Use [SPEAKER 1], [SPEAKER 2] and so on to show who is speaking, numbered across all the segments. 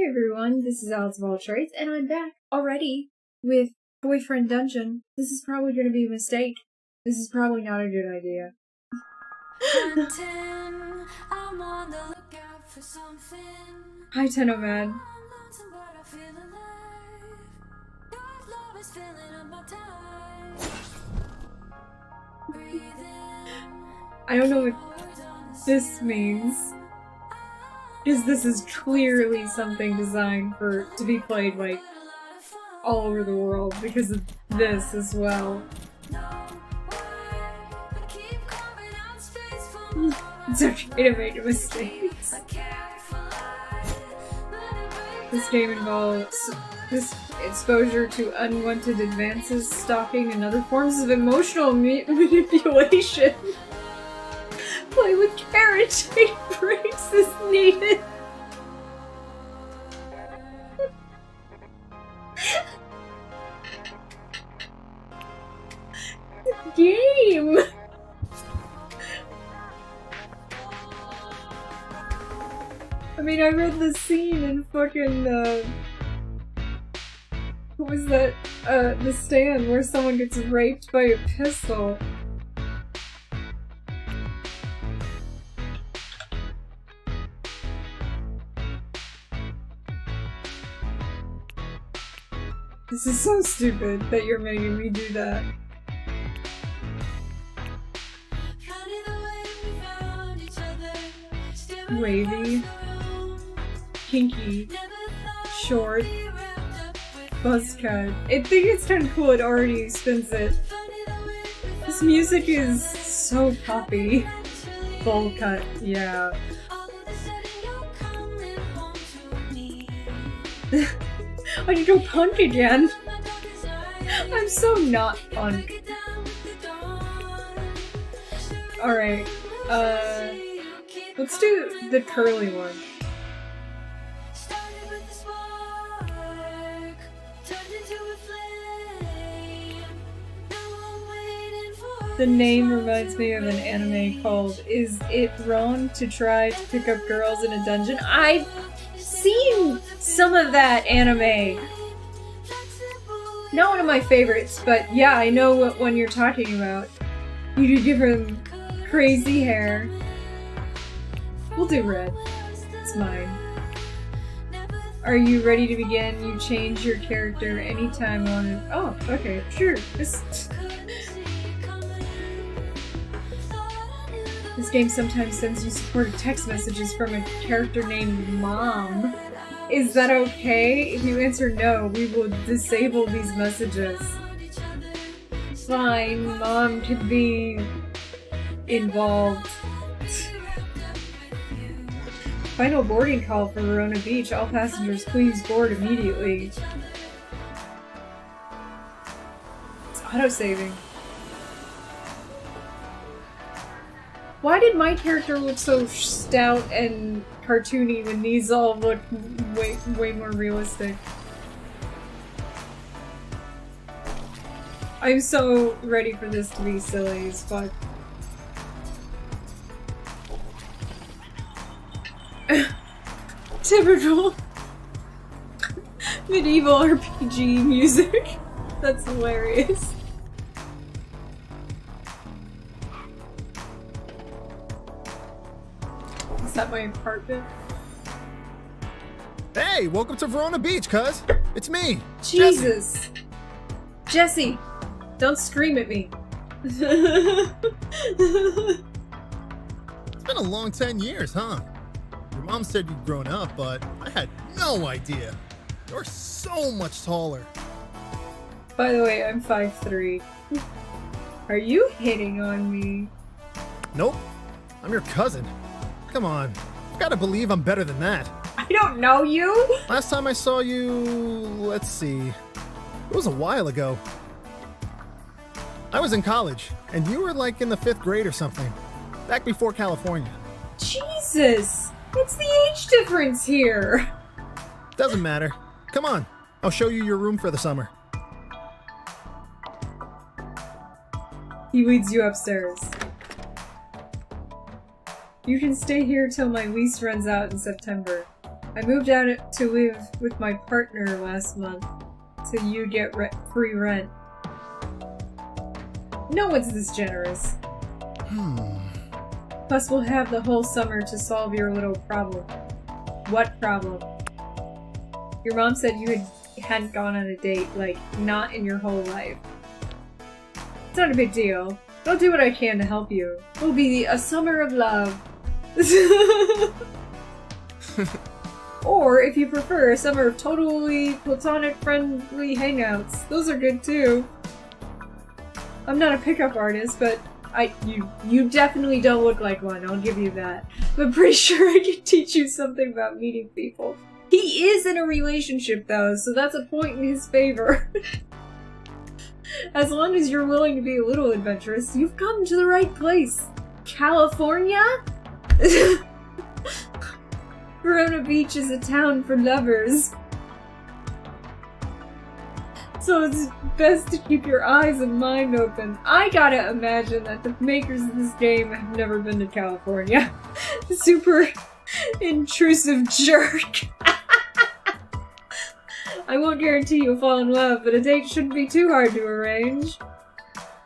[SPEAKER 1] Hey everyone, this is Alex of All Trades, and I'm back already with Boyfriend Dungeon. This is probably going to be a mistake. This is probably not a good idea. Hi, Tenomad. I don't know what this means, because this is clearly something designed to be played, like, all over the world because of this as well. It's okay to make mistakes. This game involves this exposure to unwanted advances, stalking, and other forms of emotional manipulation. Play with carriage breaks is needed. Game. I mean, I read the scene in fucking what was that? The Stand, where someone gets raped by a pistol. This is so stupid that you're making me do that. Wavy, kinky, short, buzz cut. I think it's kind of cool it already spins it. This music is so poppy. Bowl cut, yeah. I need to go punk again. I'm so not punk. Alright, let's do the curly one. The name reminds me of an anime called Is It Wrong to Try to Pick Up Girls in a Dungeon? I've seen some of that anime. Not one of my favorites, but yeah, I know what one you're talking about. You could give him crazy hair. We'll do red. It's mine. Are you ready to begin? You change your character anytime on it. Oh, okay, sure. This game sometimes sends you supported text messages from a character named Mom. Is that okay? If you answer no, we will disable these messages. Fine, Mom could be involved. Final boarding call for Verona Beach. All passengers, please board immediately. It's auto-saving. Why did my character look so stout and cartoony when these all look way more realistic? I'm so ready for this to be silly as fuck. Typical medieval RPG music. That's hilarious. Is that my apartment?
[SPEAKER 2] Hey, welcome to Verona Beach, cuz. It's me,
[SPEAKER 1] Jesus. Jesse, don't scream at me.
[SPEAKER 2] It's been a long 10 years, huh? Your mom said you'd grown up, but I had no idea. You're so much taller.
[SPEAKER 1] By the way, I'm 5'3". Are you hitting on me?
[SPEAKER 2] Nope. I'm your cousin. Come on. You've got to believe I'm better than that.
[SPEAKER 1] I don't know you!
[SPEAKER 2] Last time I saw you, let's see. It was a while ago. I was in college, and you were like in the 5th grade or something. Back before California.
[SPEAKER 1] Jesus! What's the age difference here?
[SPEAKER 2] Doesn't matter. Come on. I'll show you your room for the summer.
[SPEAKER 1] He leads you upstairs. You can stay here till my lease runs out in September. I moved out to live with my partner last month, so you get free rent. No one's this generous. Plus, we'll have the whole summer to solve your little problem. What problem? Your mom said you hadn't gone on a date, like, not in your whole life. It's not a big deal. I'll do what I can to help you. It'll be a summer of love. Or, if you prefer, a summer of totally platonic friendly hangouts. Those are good too. I'm not a pickup artist, but you definitely don't look like one, I'll give you that. I'm pretty sure I can teach you something about meeting people. He is in a relationship though, so that's a point in his favor. As long as you're willing to be a little adventurous, you've come to the right place. California? Verona Beach is a town for lovers. So it's best to keep your eyes and mind open. I gotta imagine that the makers of this game have never been to California. Super intrusive jerk. I won't guarantee you'll fall in love, but a date shouldn't be too hard to arrange.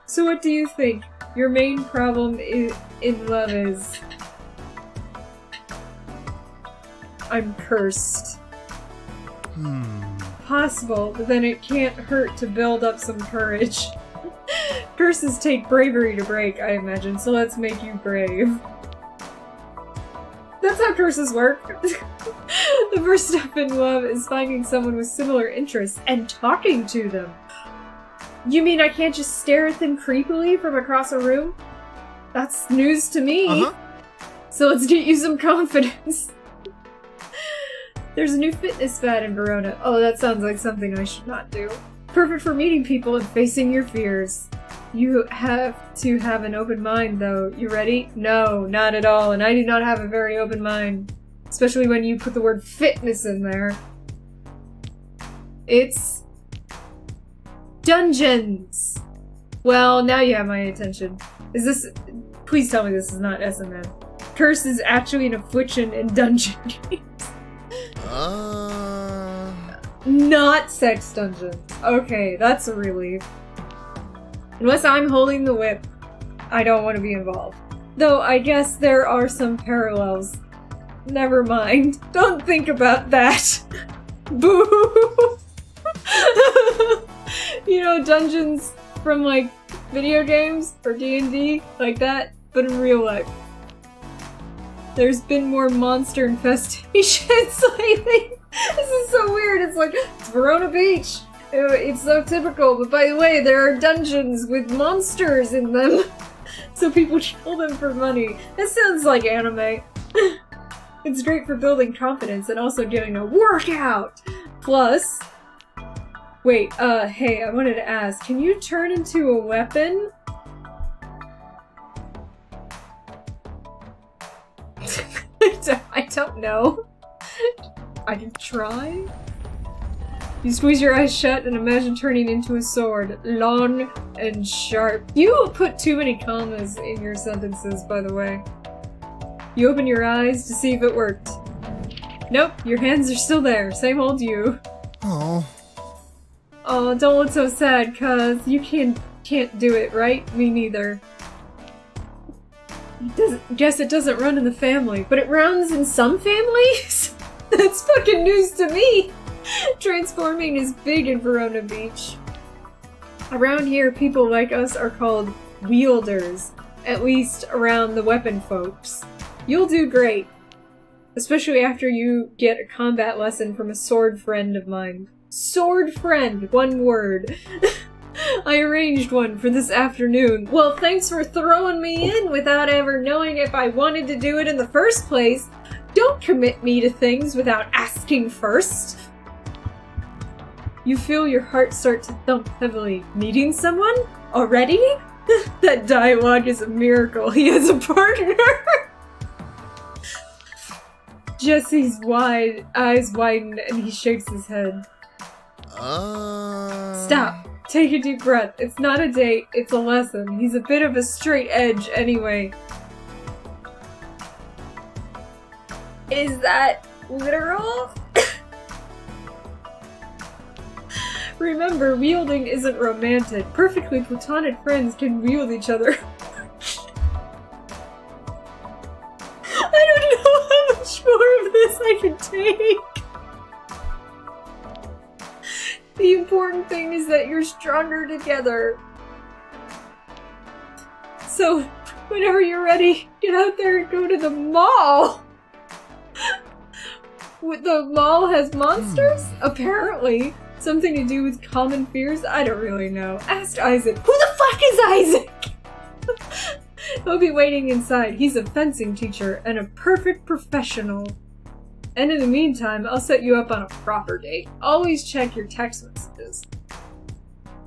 [SPEAKER 1] So what do you think your main problem in love is? I'm cursed. Possible, but then it can't hurt to build up some courage. Curses take bravery to break, I imagine, so let's make you brave. That's how curses work. The first step in love is finding someone with similar interests and talking to them. You mean I can't just stare at them creepily from across a room? That's news to me. So let's get you some confidence. There's a new fitness fad in Verona. Oh, that sounds like something I should not do. Perfect for meeting people and facing your fears. You have to have an open mind, though. You ready? No, not at all, and I do not have a very open mind. Especially when you put the word fitness in there. It's... dungeons! Well, now you have my attention. Is this... Please tell me this is not SMN. Curse is actually an affliction in dungeon games. Not sex dungeons. Okay, that's a relief. Unless I'm holding the whip, I don't want to be involved. Though I guess there are some parallels. Never mind. Don't think about that. Boo! You know, dungeons from like video games or D&D, like that, but in real life. There's been more monster infestations lately. This is so weird. It's like, it's Verona Beach. It's so typical, but by the way, there are dungeons with monsters in them. So people kill them for money. That sounds like anime. It's great for building confidence and also getting a workout. Plus... Wait, hey, I wanted to ask, can you turn into a weapon? I don't know. I can try? You squeeze your eyes shut and imagine turning into a sword. Long and sharp. You put too many commas in your sentences, by the way. You open your eyes to see if it worked. Nope, your hands are still there. Same old you.
[SPEAKER 2] Oh.
[SPEAKER 1] Oh, don't look so sad, cuz you can't do it, right? Me neither. Guess it doesn't run in the family, but it runs in some families? That's fucking news to me! Transforming is big in Verona Beach. Around here, people like us are called wielders, at least around the weapon folks. You'll do great. Especially after you get a combat lesson from a sword friend of mine. Sword friend, one word. I arranged one for this afternoon. Well, thanks for throwing me in without ever knowing if I wanted to do it in the first place. Don't commit me to things without asking first. You feel your heart start to thump heavily. Meeting someone? Already? That dialogue is a miracle. He has a partner. Jesse's eyes widen and he shakes his head. Stop. Take a deep breath. It's not a date, it's a lesson. He's a bit of a straight edge anyway. Is that literal? Remember, wielding isn't romantic. Perfectly platonic friends can wield each other. I don't know how much more of this I can take. The important thing is that you're stronger together. So, whenever you're ready, get out there and go to the mall! The mall has monsters? Apparently. Something to do with common fears? I don't really know. Ask Isaac. Who the fuck is Isaac? He'll be waiting inside. He's a fencing teacher and a perfect professional. And in the meantime, I'll set you up on a proper date. Always check your text messages.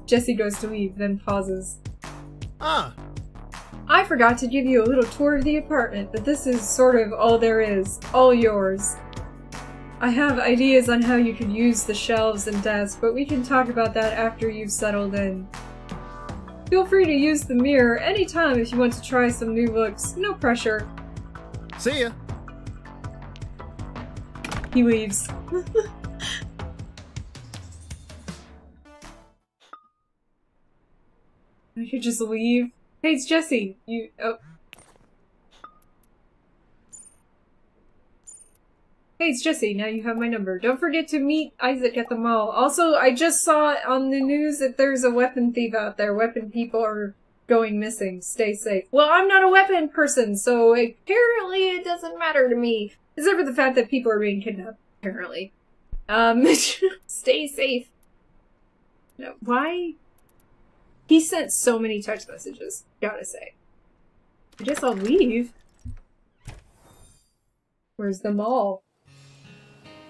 [SPEAKER 1] Jesse goes to leave, then pauses. I forgot to give you a little tour of the apartment, but this is sort of all there is. All yours. I have ideas on how you could use the shelves and desk, but we can talk about that after you've settled in. Feel free to use the mirror anytime if you want to try some new looks. No pressure.
[SPEAKER 2] See ya.
[SPEAKER 1] He leaves. I could just leave. Hey, it's Jesse. Hey, it's Jesse. Now you have my number. Don't forget to meet Isaac at the mall. Also, I just saw on the news that there's a weapon thief out there. Weapon people are going missing. Stay safe. Well, I'm not a weapon person, so apparently it doesn't matter to me. Except for the fact that people are being kidnapped, apparently. Stay safe. No, why? He sent so many text messages, gotta say. I guess I'll leave. Where's the mall?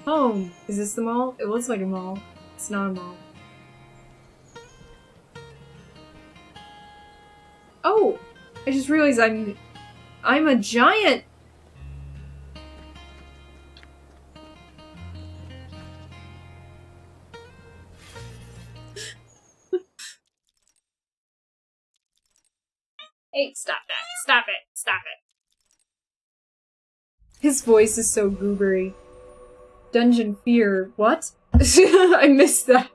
[SPEAKER 1] Home. Is this the mall? It looks like a mall. It's not a mall. Oh! I just realized I'm a giant! Hey, stop that. Stop it. Stop it. His voice is so goobery. Dungeon fear. What? I missed that.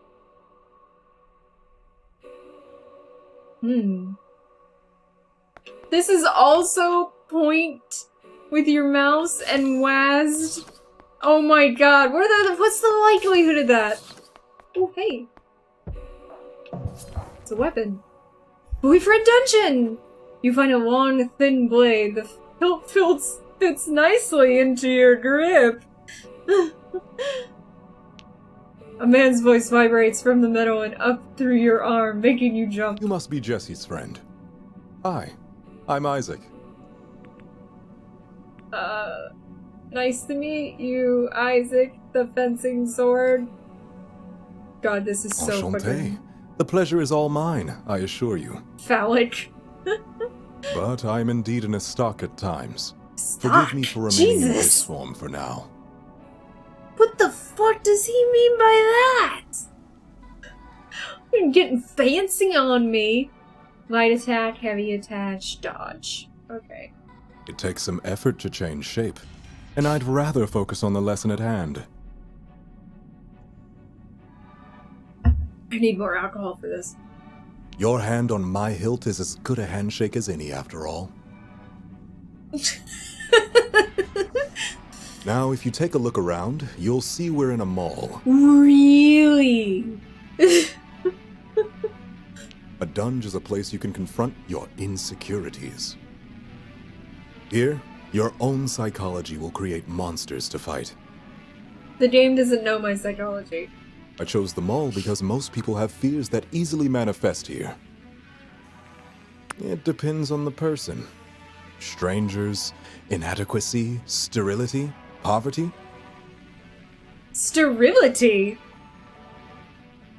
[SPEAKER 1] This is also point with your mouse and WASD. Oh my god. What's the likelihood of that? Oh, hey. It's a weapon. Boyfriend dungeon! You find a long, thin blade. The hilt fits nicely into your grip. A man's voice vibrates from the metal and up through your arm, making you jump.
[SPEAKER 3] You must be Jesse's friend. Hi, I'm Isaac.
[SPEAKER 1] Nice to meet you, Isaac, the fencing sword. God, this is so fucking...
[SPEAKER 3] The pleasure is all mine, I assure you.
[SPEAKER 1] Phallic.
[SPEAKER 3] But I'm indeed in a stock at times.
[SPEAKER 1] Stock?
[SPEAKER 3] Forgive me for remaining in this form for now.
[SPEAKER 1] What the fuck does he mean by that? You're getting fancy on me. Light attack, heavy attack, dodge. Okay.
[SPEAKER 3] It takes some effort to change shape, and I'd rather focus on the lesson at hand.
[SPEAKER 1] I need more alcohol for this.
[SPEAKER 3] Your hand on my hilt is as good a handshake as any, after all. Now, if you take a look around, you'll see we're in a mall.
[SPEAKER 1] Really?
[SPEAKER 3] A dungeon is a place you can confront your insecurities. Here, your own psychology will create monsters to fight.
[SPEAKER 1] The game doesn't know my psychology.
[SPEAKER 3] I chose the mall because most people have fears that easily manifest here. It depends on the person. Strangers, inadequacy, sterility, poverty.
[SPEAKER 1] Sterility?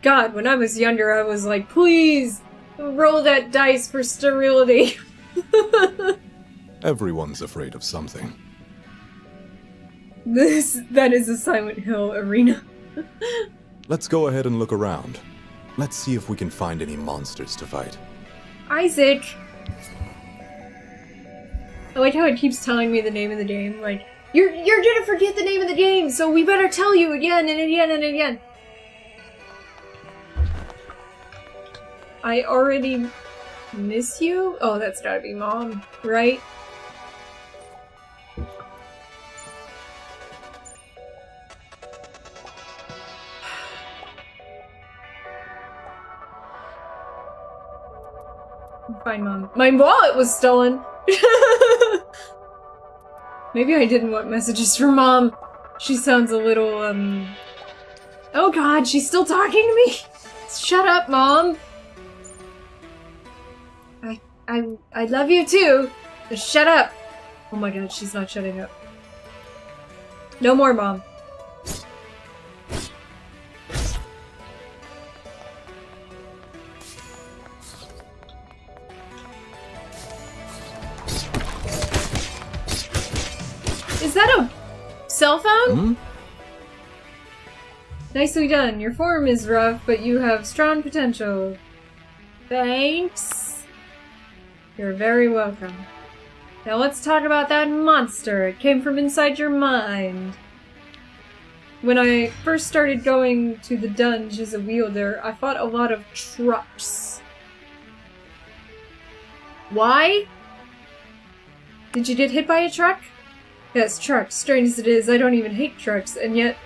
[SPEAKER 1] God, when I was younger, I was like, please, roll that dice for sterility.
[SPEAKER 3] Everyone's afraid of something.
[SPEAKER 1] That is a Silent Hill arena.
[SPEAKER 3] Let's go ahead and look around. Let's see if we can find any monsters to fight.
[SPEAKER 1] Isaac! I like how it keeps telling me the name of the game, like, You're gonna forget the name of the game, so we better tell you again and again and again. I already miss you? Oh, that's gotta be Mom, right? Fine, Mom. My wallet was stolen! Maybe I didn't want messages from Mom. She sounds a little, Oh god, she's still talking to me? Shut up, Mom! I love you too! Just shut up! Oh my god, she's not shutting up. No more, Mom. Is that a cell phone?
[SPEAKER 3] Hmm?
[SPEAKER 1] Nicely done. Your form is rough, but you have strong potential. Thanks. You're very welcome. Now let's talk about that monster. It came from inside your mind. When I first started going to the dungeon as a wielder, I fought a lot of trucks. Why? Did you get hit by a truck? Yes, trucks. Strange as it is, I don't even hate trucks, and yet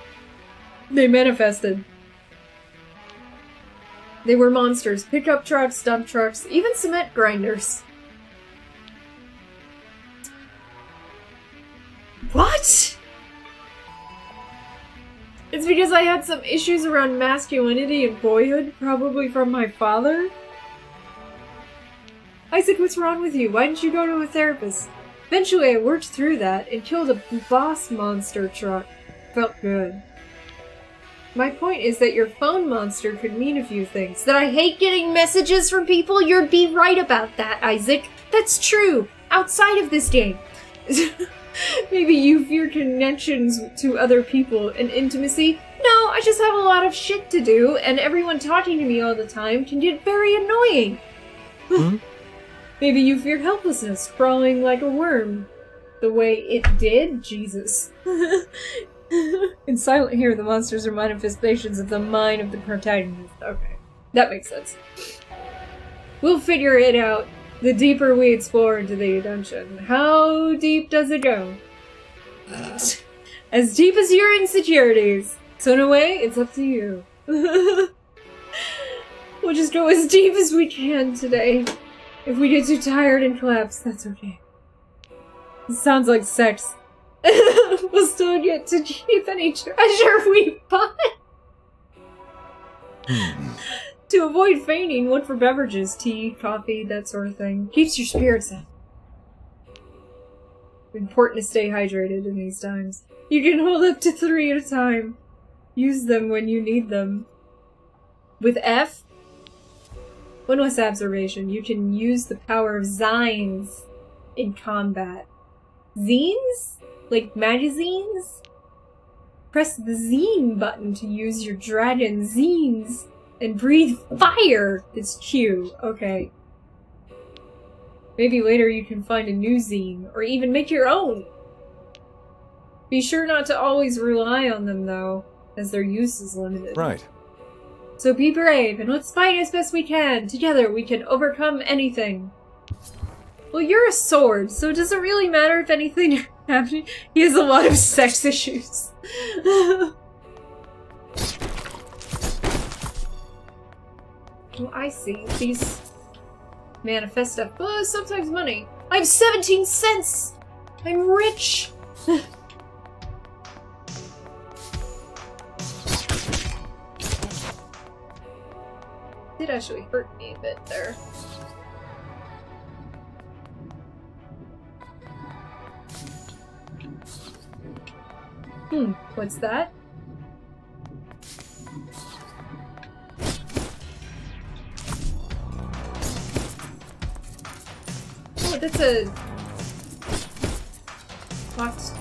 [SPEAKER 1] they manifested. They were monsters. Pickup trucks, dump trucks, even cement grinders. What? It's because I had some issues around masculinity and boyhood, probably from my father. Isaac, what's wrong with you? Why didn't you go to a therapist? Eventually I worked through that and killed a boss monster truck. Felt good. My point is that your phone monster could mean a few things. That I hate getting messages from people? You'd be right about that, Isaac. That's true. Outside of this game. Maybe you fear connections to other people and intimacy? No, I just have a lot of shit to do, and everyone talking to me all the time can get very annoying. Maybe you fear helplessness, crawling like a worm. The way it did? Jesus. In Silent Hill, the monsters are manifestations of the mind of the protagonist. Okay, that makes sense. We'll figure it out the deeper we explore into the dungeon. How deep does it go? As deep as your insecurities. So in a way, it's up to you. We'll just go as deep as we can today. If we get too tired and collapse, that's okay. It sounds like sex. We'll still get to keep any treasure we find. To avoid fainting, look for beverages, tea, coffee, that sort of thing. Keeps your spirits up. Important to stay hydrated in these times. You can hold up to 3 at a time. Use them when you need them. With F? One less observation. You can use the power of zines in combat. Zines? Like magazines? Press the zine button to use your dragon zines. And breathe fire! It's Q. Okay. Maybe later you can find a new zine, or even make your own. Be sure not to always rely on them, though, as their use is limited.
[SPEAKER 3] Right.
[SPEAKER 1] So be brave, and let's fight as best we can. Together we can overcome anything. Well, you're a sword, so it doesn't really matter if anything happens. He has a lot of sex issues. Oh, I see. These manifest stuff. Oh, sometimes money. I have 17 cents! I'm rich! Did actually hurt me a bit there. What's that? Oh, that's a box.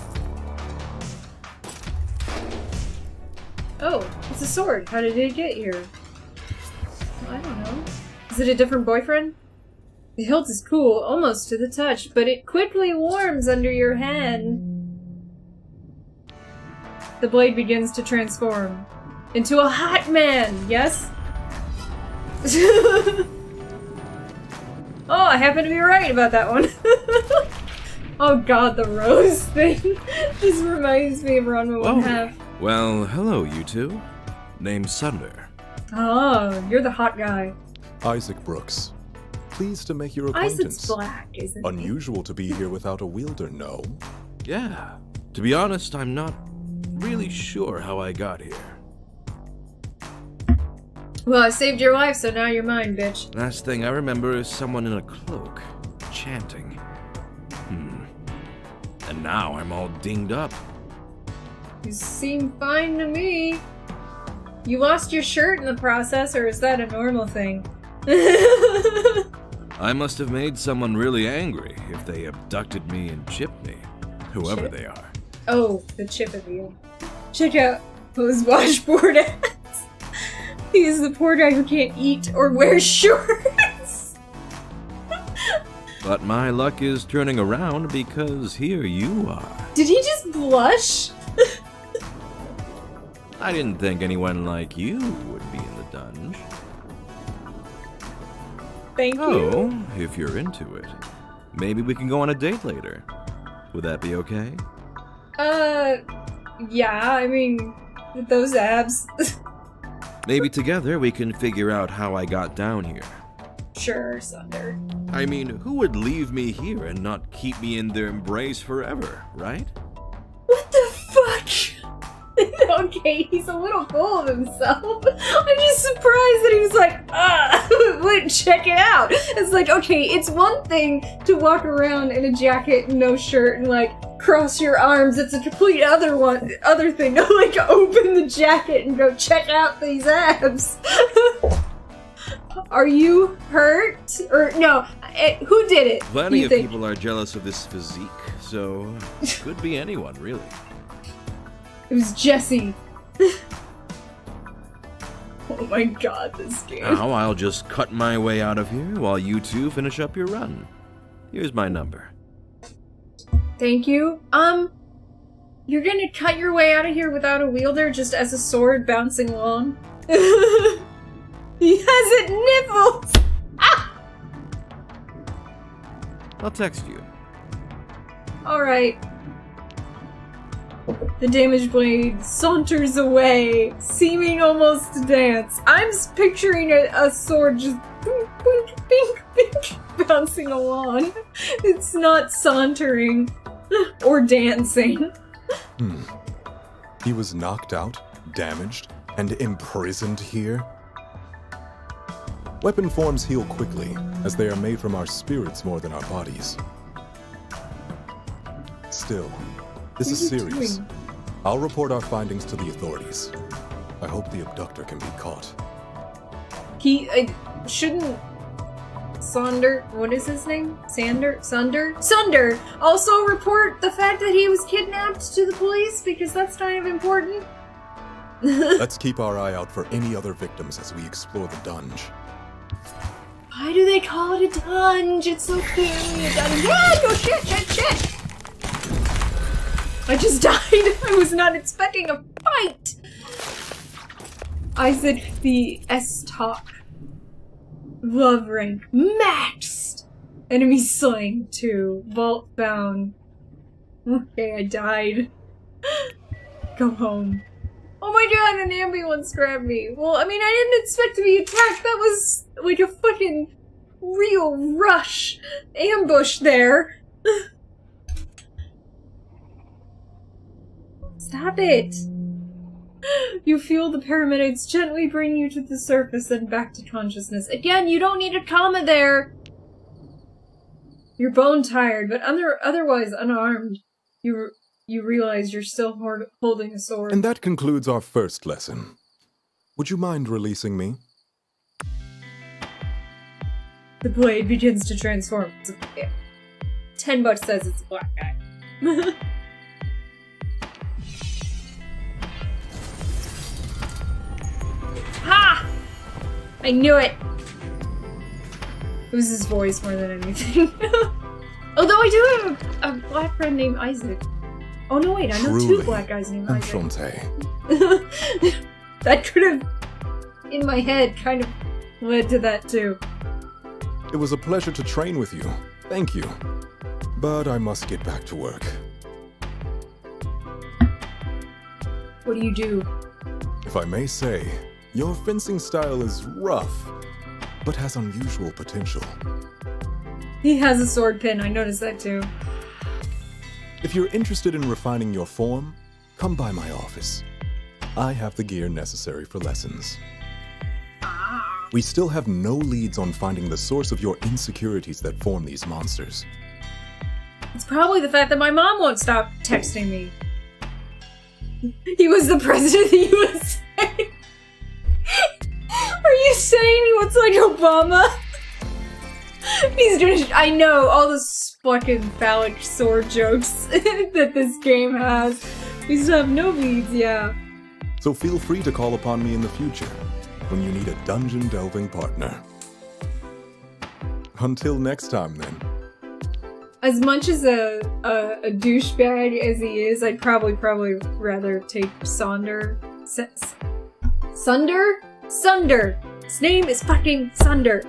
[SPEAKER 1] Oh, it's a sword. How did it get here? I don't know. Is it a different boyfriend? The hilt is cool, almost to the touch, but it quickly warms under your hand. The blade begins to transform into a hot man, yes? Oh, I happen to be right about that one. Oh god, the rose thing just reminds me of Ranma 1/2.
[SPEAKER 4] Well, hello, you two. Name's Sunder.
[SPEAKER 1] Oh, you're the hot guy.
[SPEAKER 3] Isaac Brooks. Pleased to make your acquaintance.
[SPEAKER 1] Isaac's black, isn't he?
[SPEAKER 3] Unusual to be here without a wielder, no?
[SPEAKER 4] Yeah. To be honest, I'm not really sure how I got here.
[SPEAKER 1] Well, I saved your life, so now you're mine, bitch.
[SPEAKER 4] Last thing I remember is someone in a cloak, chanting. And now I'm all dinged up.
[SPEAKER 1] You seem fine to me. You lost your shirt in the process, or is that a normal thing?
[SPEAKER 4] I must have made someone really angry if they abducted me and chipped me, whoever
[SPEAKER 1] Chip?
[SPEAKER 4] they are.
[SPEAKER 1] Oh, the chip of you. Check out those washboard ads. He's the poor guy who can't eat or wear shorts.
[SPEAKER 4] But my luck is turning around because here you are.
[SPEAKER 1] Did he just blush?
[SPEAKER 4] I didn't think anyone like you would be in the dungeon.
[SPEAKER 1] Thank you.
[SPEAKER 4] Oh, if you're into it. Maybe we can go on a date later. Would that be okay?
[SPEAKER 1] Yeah, I mean, with those abs.
[SPEAKER 4] Maybe together we can figure out how I got down here.
[SPEAKER 1] Sure, Sunder.
[SPEAKER 4] I mean, who would leave me here and not keep me in their embrace forever, right?
[SPEAKER 1] What the fuck? Okay, he's a little full of himself. I'm just surprised that he was like, wait, check it out. It's like, okay, it's one thing to walk around in a jacket and no shirt and like cross your arms. It's a complete other thing to like open the jacket and go check out these abs. Are you hurt? Or no, who did it?
[SPEAKER 4] Plenty of people are jealous of this physique, so could be anyone, really.
[SPEAKER 1] It was Jesse. Oh my god, this game.
[SPEAKER 4] Now I'll just cut my way out of here while you two finish up your run. Here's my number.
[SPEAKER 1] Thank you. You're gonna cut your way out of here without a wielder, just as a sword bouncing along? He has it nipples! Ah!
[SPEAKER 4] I'll text you.
[SPEAKER 1] Alright. The damaged blade saunters away, seeming almost to dance. I'm picturing a sword just bink, bink, bink, bink, bouncing along. It's not sauntering or dancing.
[SPEAKER 3] He was knocked out, damaged, and imprisoned here? Weapon forms heal quickly, as they are made from our spirits more than our bodies. Still, this is serious. I'll report our findings to the authorities. I hope the abductor can be caught.
[SPEAKER 1] Shouldn't Sunder, what is his name? Sunder also report the fact that he was kidnapped to the police, because that's kind of important.
[SPEAKER 3] Let's keep our eye out for any other victims as we explore the dungeon.
[SPEAKER 1] Why do they call it a dungeon? It's so clearly a dungeon. Yeah, go shit! I just died. I was not expecting a fight. Isaac the S-Talk. Love rank maxed. Enemy slain 2. Vault found. Okay, I died. Go home. Oh my god, an ambulance grabbed me. Well, I mean, I didn't expect to be attacked. That was like a fucking real rush ambush there. Stop it. You feel the paramedics gently bring you to the surface and back to consciousness. Again, you don't need a comma there. You're bone tired, but otherwise unarmed. You realize you're still holding a sword.
[SPEAKER 3] And that concludes our first lesson. Would you mind releasing me?
[SPEAKER 1] The blade begins to transform. 10 bucks says it's a black guy. Ha! I knew it! It was his voice more than anything. Although I do have a black friend named Isaac. Oh no, wait, I know
[SPEAKER 3] Truly
[SPEAKER 1] two black guys named Isaac.
[SPEAKER 3] Enchanté.
[SPEAKER 1] That could have, in my head, kind of led to that too.
[SPEAKER 3] It was a pleasure to train with you. Thank you. But I must get back to work.
[SPEAKER 1] What do you do?
[SPEAKER 3] If I may say, your fencing style is rough, but has unusual potential.
[SPEAKER 1] He has a sword pin, I noticed that too.
[SPEAKER 3] If you're interested in refining your form, come by my office. I have the gear necessary for lessons. We still have no leads on finding the source of your insecurities that form these monsters.
[SPEAKER 1] It's probably the fact that my mom won't stop texting me. He was the president of the USA. Are you saying he looks like Obama? He's doing. I know all the fucking phallic sword jokes that this game has. We still have no leads, yeah.
[SPEAKER 3] So feel free to call upon me in the future when you need a dungeon delving partner. Until next time, then.
[SPEAKER 1] As much as a douchebag as he is, I'd probably rather take Sunder. Sunder! His name is fucking Sunder.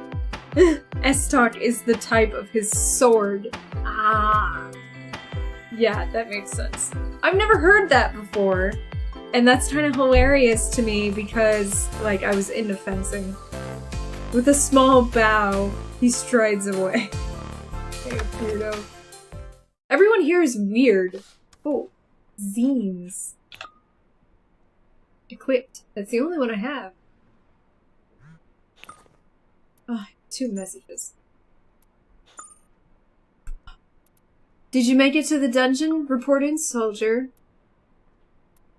[SPEAKER 1] S-Talk is the type of his sword. Ah. Yeah, that makes sense. I've never heard that before. And that's kind of hilarious to me because, like, I was into fencing. With a small bow, he strides away. Hey, weirdo. Everyone here is weird. Oh, zines. Equipped. That's the only one I have. Oh, 2 messages. Did you make it to the dungeon? Report in, soldier.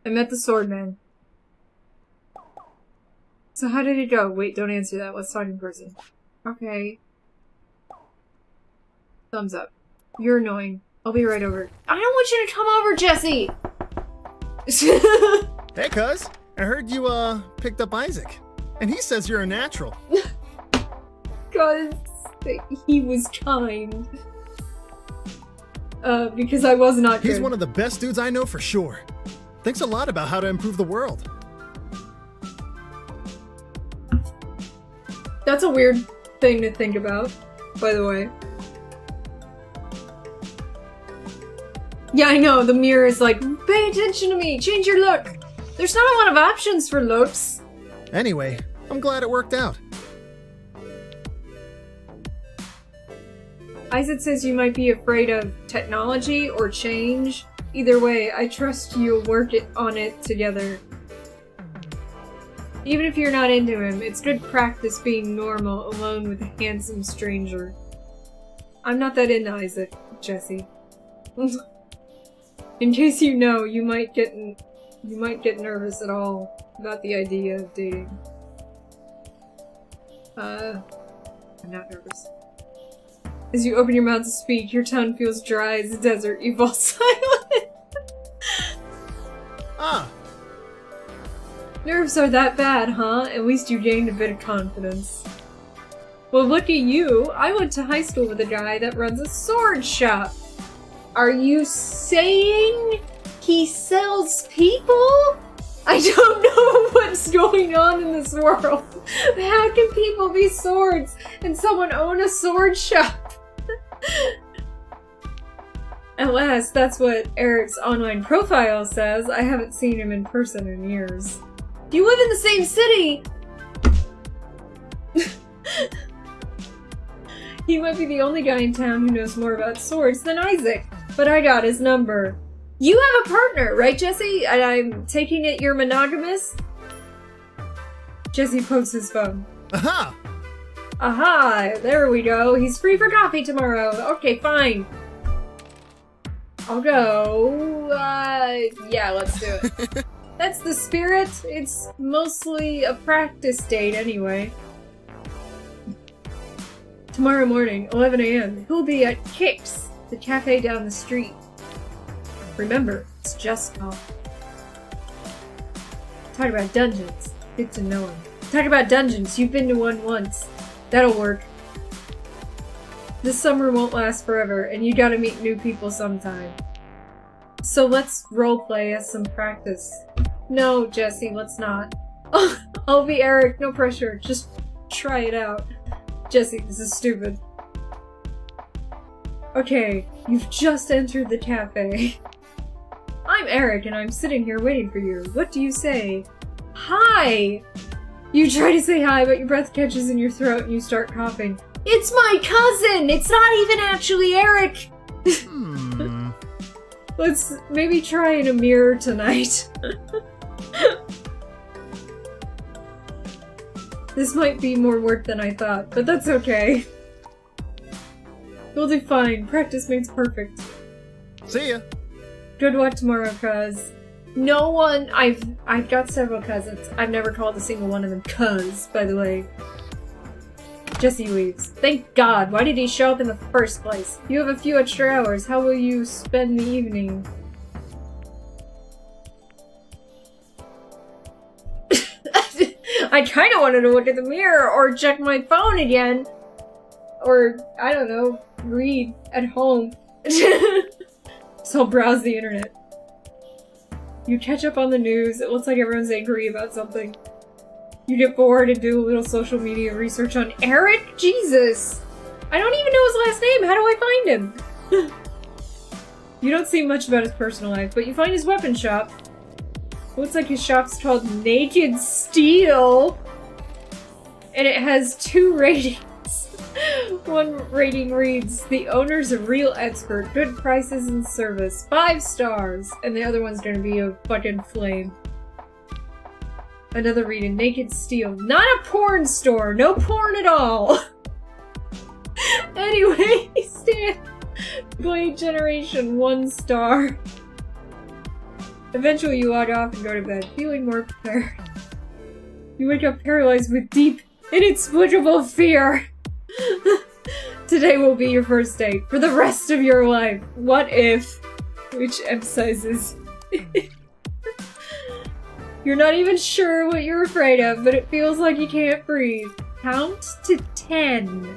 [SPEAKER 1] I met the swordman. So how did it go? Wait, don't answer that. Let's talk in person. Okay. Thumbs up. You're annoying. I'll be right over. I don't want you to come over, Jesse!
[SPEAKER 2] Hey, cuz. I heard you, picked up Isaac. And he says you're a natural.
[SPEAKER 1] Because he was kind. Because I was not good.
[SPEAKER 2] He's one of the best dudes I know for sure. Thinks a lot about how to improve the world.
[SPEAKER 1] That's a weird thing to think about, by the way. Yeah, I know, the mirror is like, pay attention to me, change your look. There's not a lot of options for looks.
[SPEAKER 2] Anyway, I'm glad it worked out.
[SPEAKER 1] Isaac says you might be afraid of technology or change. Either way, I trust you'll work on it together. Even if you're not into him, it's good practice being normal alone with a handsome stranger. I'm not that into Isaac, Jesse. In case you know, you might get nervous at all about the idea of dating. I'm not nervous. As you open your mouth to speak, your tongue feels dry as a desert. You fall silent.
[SPEAKER 2] Ah.
[SPEAKER 1] Nerves are that bad, huh? At least you gained a bit of confidence. Well, look at you. I went to high school with a guy that runs a sword shop. Are you saying he sells people? I don't know what's going on in this world. How can people be swords and someone own a sword shop? Alas, that's what Eric's online profile says. I haven't seen him in person in years. You live in the same city! He might be the only guy in town who knows more about swords than Isaac, but I got his number. You have a partner, right, Jesse? And I'm taking it you're monogamous? Jesse pokes his phone.
[SPEAKER 2] Aha!
[SPEAKER 1] Aha! There we go. He's free for coffee tomorrow. Okay, fine. I'll go. Yeah, let's do it. That's the spirit. It's mostly a practice date anyway. Tomorrow morning, 11 a.m. He'll be at Kicks, the cafe down the street. Remember, it's just coffee. Talk about dungeons. Get to know him. Talk about dungeons. You've been to one once. That'll work. This summer won't last forever, and you gotta meet new people sometime. So let's roleplay as some practice. No, Jesse, let's not. I'll be Eric, no pressure. Just try it out. Jesse, this is stupid. Okay, you've just entered the cafe. I'm Eric, and I'm sitting here waiting for you. What do you say? Hi! You try to say hi, but your breath catches in your throat and you start coughing. It's my cousin! It's not even actually Eric! Let's maybe try in a mirror tonight. This might be more work than I thought, but that's okay. You'll do fine. Practice makes perfect.
[SPEAKER 2] See ya.
[SPEAKER 1] Good luck tomorrow, cuz. No one- I've got several cousins. I've never called a single one of them cuz, by the way. Jesse leaves. Thank God! Why did he show up in the first place? You have a few extra hours. How will you spend the evening? I kinda wanted to look at the mirror or check my phone again. Or, I don't know, read at home. So I'll browse the internet. You catch up on the news. It looks like everyone's angry about something. You get bored and do a little social media research on Eric? Jesus! I don't even know his last name. How do I find him? You don't see much about his personal life, but you find his weapon shop. Looks like his shop's called Naked Steel. And it has 2 ratings. One rating reads, the owner's a real expert, good prices and service, 5 stars. And the other one's gonna be a fucking flame. Another reading, Naked Steel, not a porn store, no porn at all. Anyway, stand. Blade Generation, 1 star. Eventually you log off and go to bed, feeling more prepared. You wake up paralyzed with deep, inexplicable fear. Today will be your first date for the rest of your life. What if? Which emphasizes. You're not even sure what you're afraid of, but it feels like you can't breathe. Count to 10.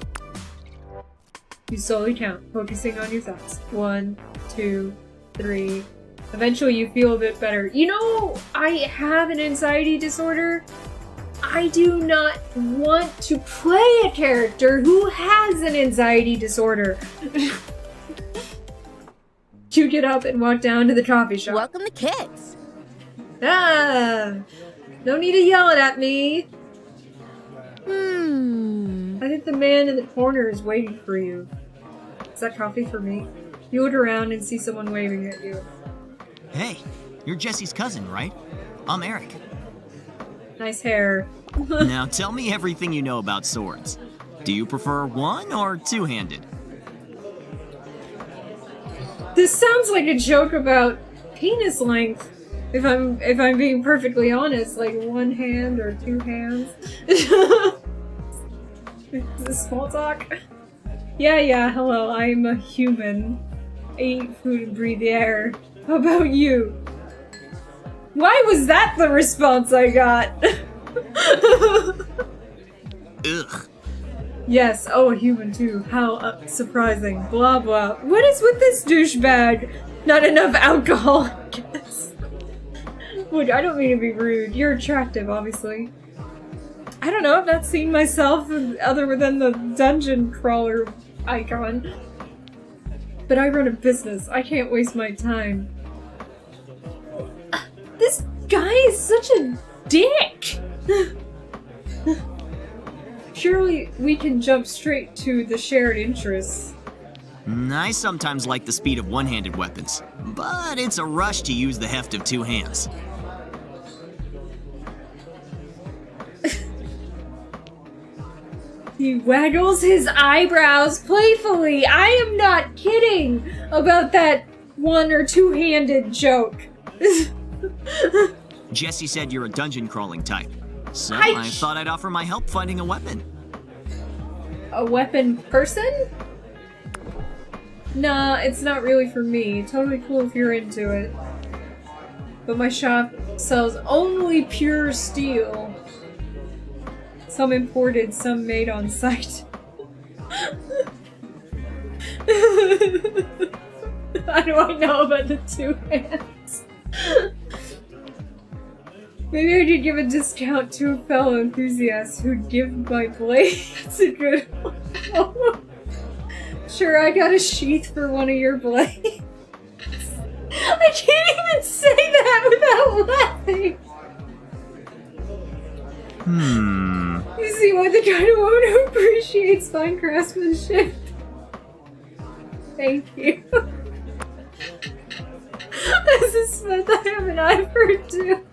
[SPEAKER 1] You slowly count, focusing on your thoughts. 1, 2, 3. Eventually you feel a bit better. You know, I have an anxiety disorder. I do not want to play a character who has an anxiety disorder. You get up and walk down to the coffee shop.
[SPEAKER 5] Welcome to Kicks.
[SPEAKER 1] Ah! No need to yell it at me. I think the man in the corner is waiting for you. Is that coffee for me? You look around and see someone waving at you.
[SPEAKER 6] Hey, you're Jesse's cousin, right? I'm Eric.
[SPEAKER 1] Nice hair.
[SPEAKER 6] Now tell me everything you know about swords. Do you prefer one or two-handed?
[SPEAKER 1] This sounds like a joke about penis length. If I'm being perfectly honest, like 1 hand or 2 hands. Is this small talk? Yeah, hello, I'm a human. I eat food and breathe the air. How about you? Why was that the response I got?
[SPEAKER 6] Ugh.
[SPEAKER 1] Yes, oh, a human too. How surprising. Blah blah. What is with this douchebag? Not enough alcohol, I guess. Look, I don't mean to be rude. You're attractive, obviously. I don't know, I've not seen myself other than the dungeon crawler icon. But I run a business. I can't waste my time. This guy is such a dick! Surely we can jump straight to the shared interests.
[SPEAKER 6] I sometimes like the speed of one-handed weapons, but it's a rush to use the heft of 2 hands.
[SPEAKER 1] He waggles his eyebrows playfully. I am not kidding about that 1 or 2-handed joke.
[SPEAKER 6] Jesse said you're a dungeon crawling type, so I thought I'd offer my help finding a weapon.
[SPEAKER 1] A weapon person? Nah, it's not really for me. Totally cool if you're into it. But my shop sells only pure steel. Some imported, some made on site. How do I know about the 2 hands? Maybe I could give a discount to a fellow enthusiast who'd give my blade. That's a good one. Sure, I got a sheath for one of your blades. I can't even say that without laughing. You seem like the kind of woman who appreciates fine craftsmanship. Thank you. As a smith, I have an eye for it too.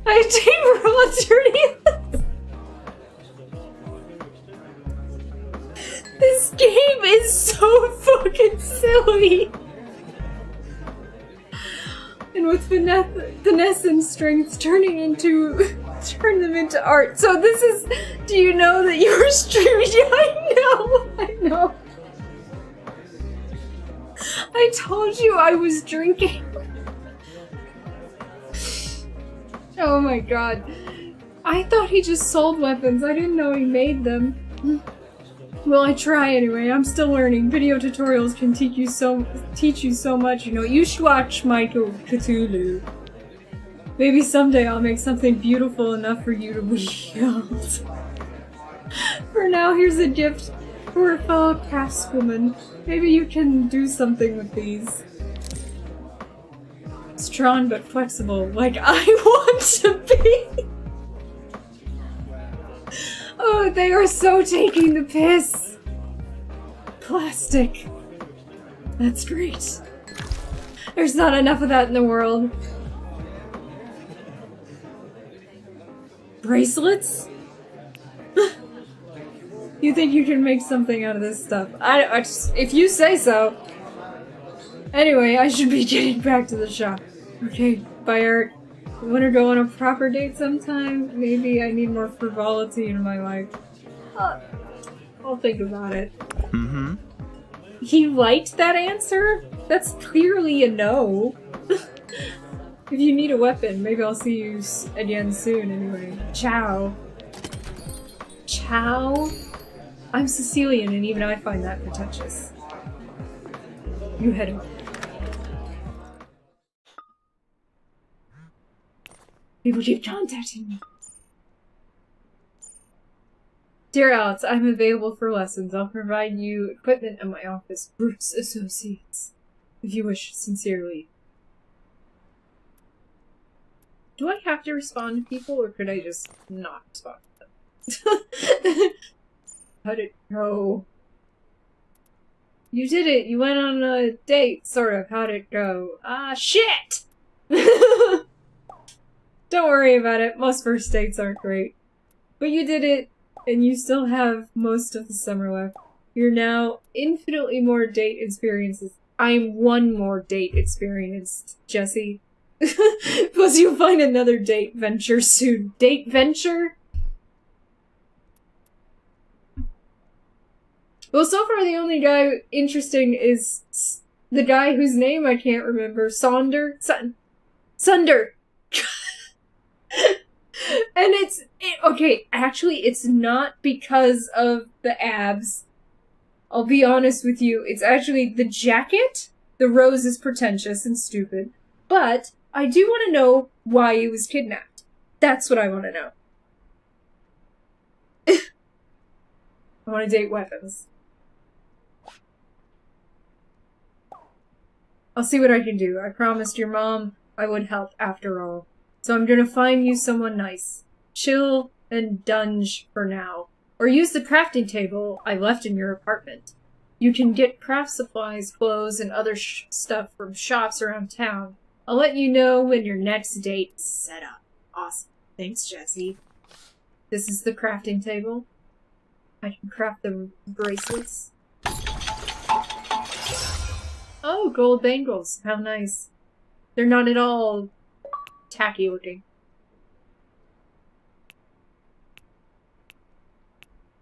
[SPEAKER 1] I take roll attorney. This game is so fucking silly. And with finesse and strength, turn them into art. So this is. Do you know that you were streaming? Yeah, I know. I told you I was drinking. Oh my god. I thought he just sold weapons. I didn't know he made them. Well, I try anyway. I'm still learning. Video tutorials can teach you so much. You know, you should watch Michael Cthulhu. Maybe someday I'll make something beautiful enough for you to wield. For now, here's a gift for a fellow craftswoman. Maybe you can do something with these. Strong but flexible, like I want to be. Oh, they are so taking the piss. Plastic. That's great. There's not enough of that in the world. Bracelets? You think you can make something out of this stuff? If you say so. Anyway, I should be getting back to the shop. Okay, bye, Eric. Wanna go on a proper date sometime? Maybe I need more frivolity in my life. I'll think about it. He liked that answer? That's clearly a no. If you need a weapon, maybe I'll see you again soon anyway. Ciao. Ciao? I'm Sicilian and even I find that pretentious. You head home. People keep contacting me. Dear Alex, I'm available for lessons. I'll provide you equipment at my office. Bruce Associates. If you wish, sincerely. Do I have to respond to people, or could I just not respond to them? How'd it go? You did it! You went on a date, sort of. How'd it go? Shit! Don't worry about it. Most first dates aren't great. But you did it, and you still have most of the summer left. You're now infinitely more date experiences. I'm one more date experienced, Jesse. Plus you'll find another date venture soon. Date venture? Well, so far the only guy interesting is the guy whose name I can't remember. Sunder? And okay, actually it's not because of the abs. I'll be honest with you, it's actually the jacket. The rose is pretentious and stupid. But I do want to know why he was kidnapped. That's what I want to know. I want to date weapons. I'll see what I can do. I promised your mom I would help after all. So I'm gonna find you someone nice. Chill and dunge for now. Or use the crafting table I left in your apartment. You can get craft supplies, clothes, and other stuff from shops around town. I'll let you know when your next date's set up. Awesome. Thanks, Jesse. This is the crafting table. I can craft the bracelets. Oh, gold bangles. How nice. They're not at all tacky looking.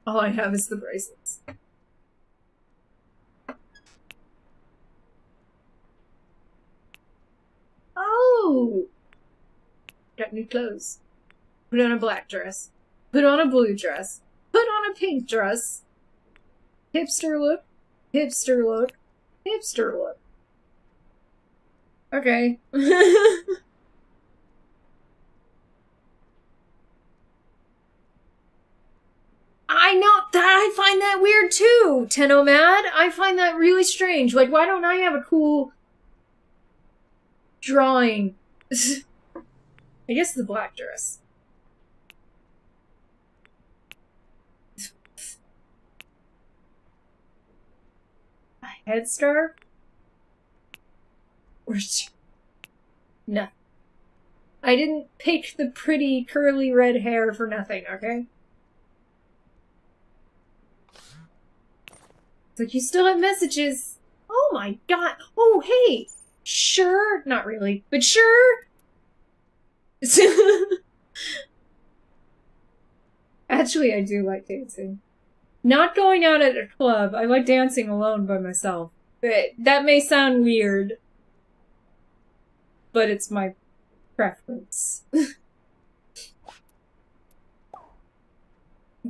[SPEAKER 1] All I have is the bracelets. Oh! Got new clothes. Put on a black dress. Put on a blue dress. Put on a pink dress. Hipster look. Hipster look. Hipster look. Okay. I know that I find that weird too, Tenomad. I find that really strange. Like, why don't I have a cool drawing? I guess the black dress. A headscarf? Or no. I didn't pick the pretty curly red hair for nothing, okay? It's like, you still have messages. Oh my god. Oh, hey. Sure. Not really, but sure. Actually, I do like dancing. Not going out at a club. I like dancing alone by myself. That may sound weird, but it's my preference.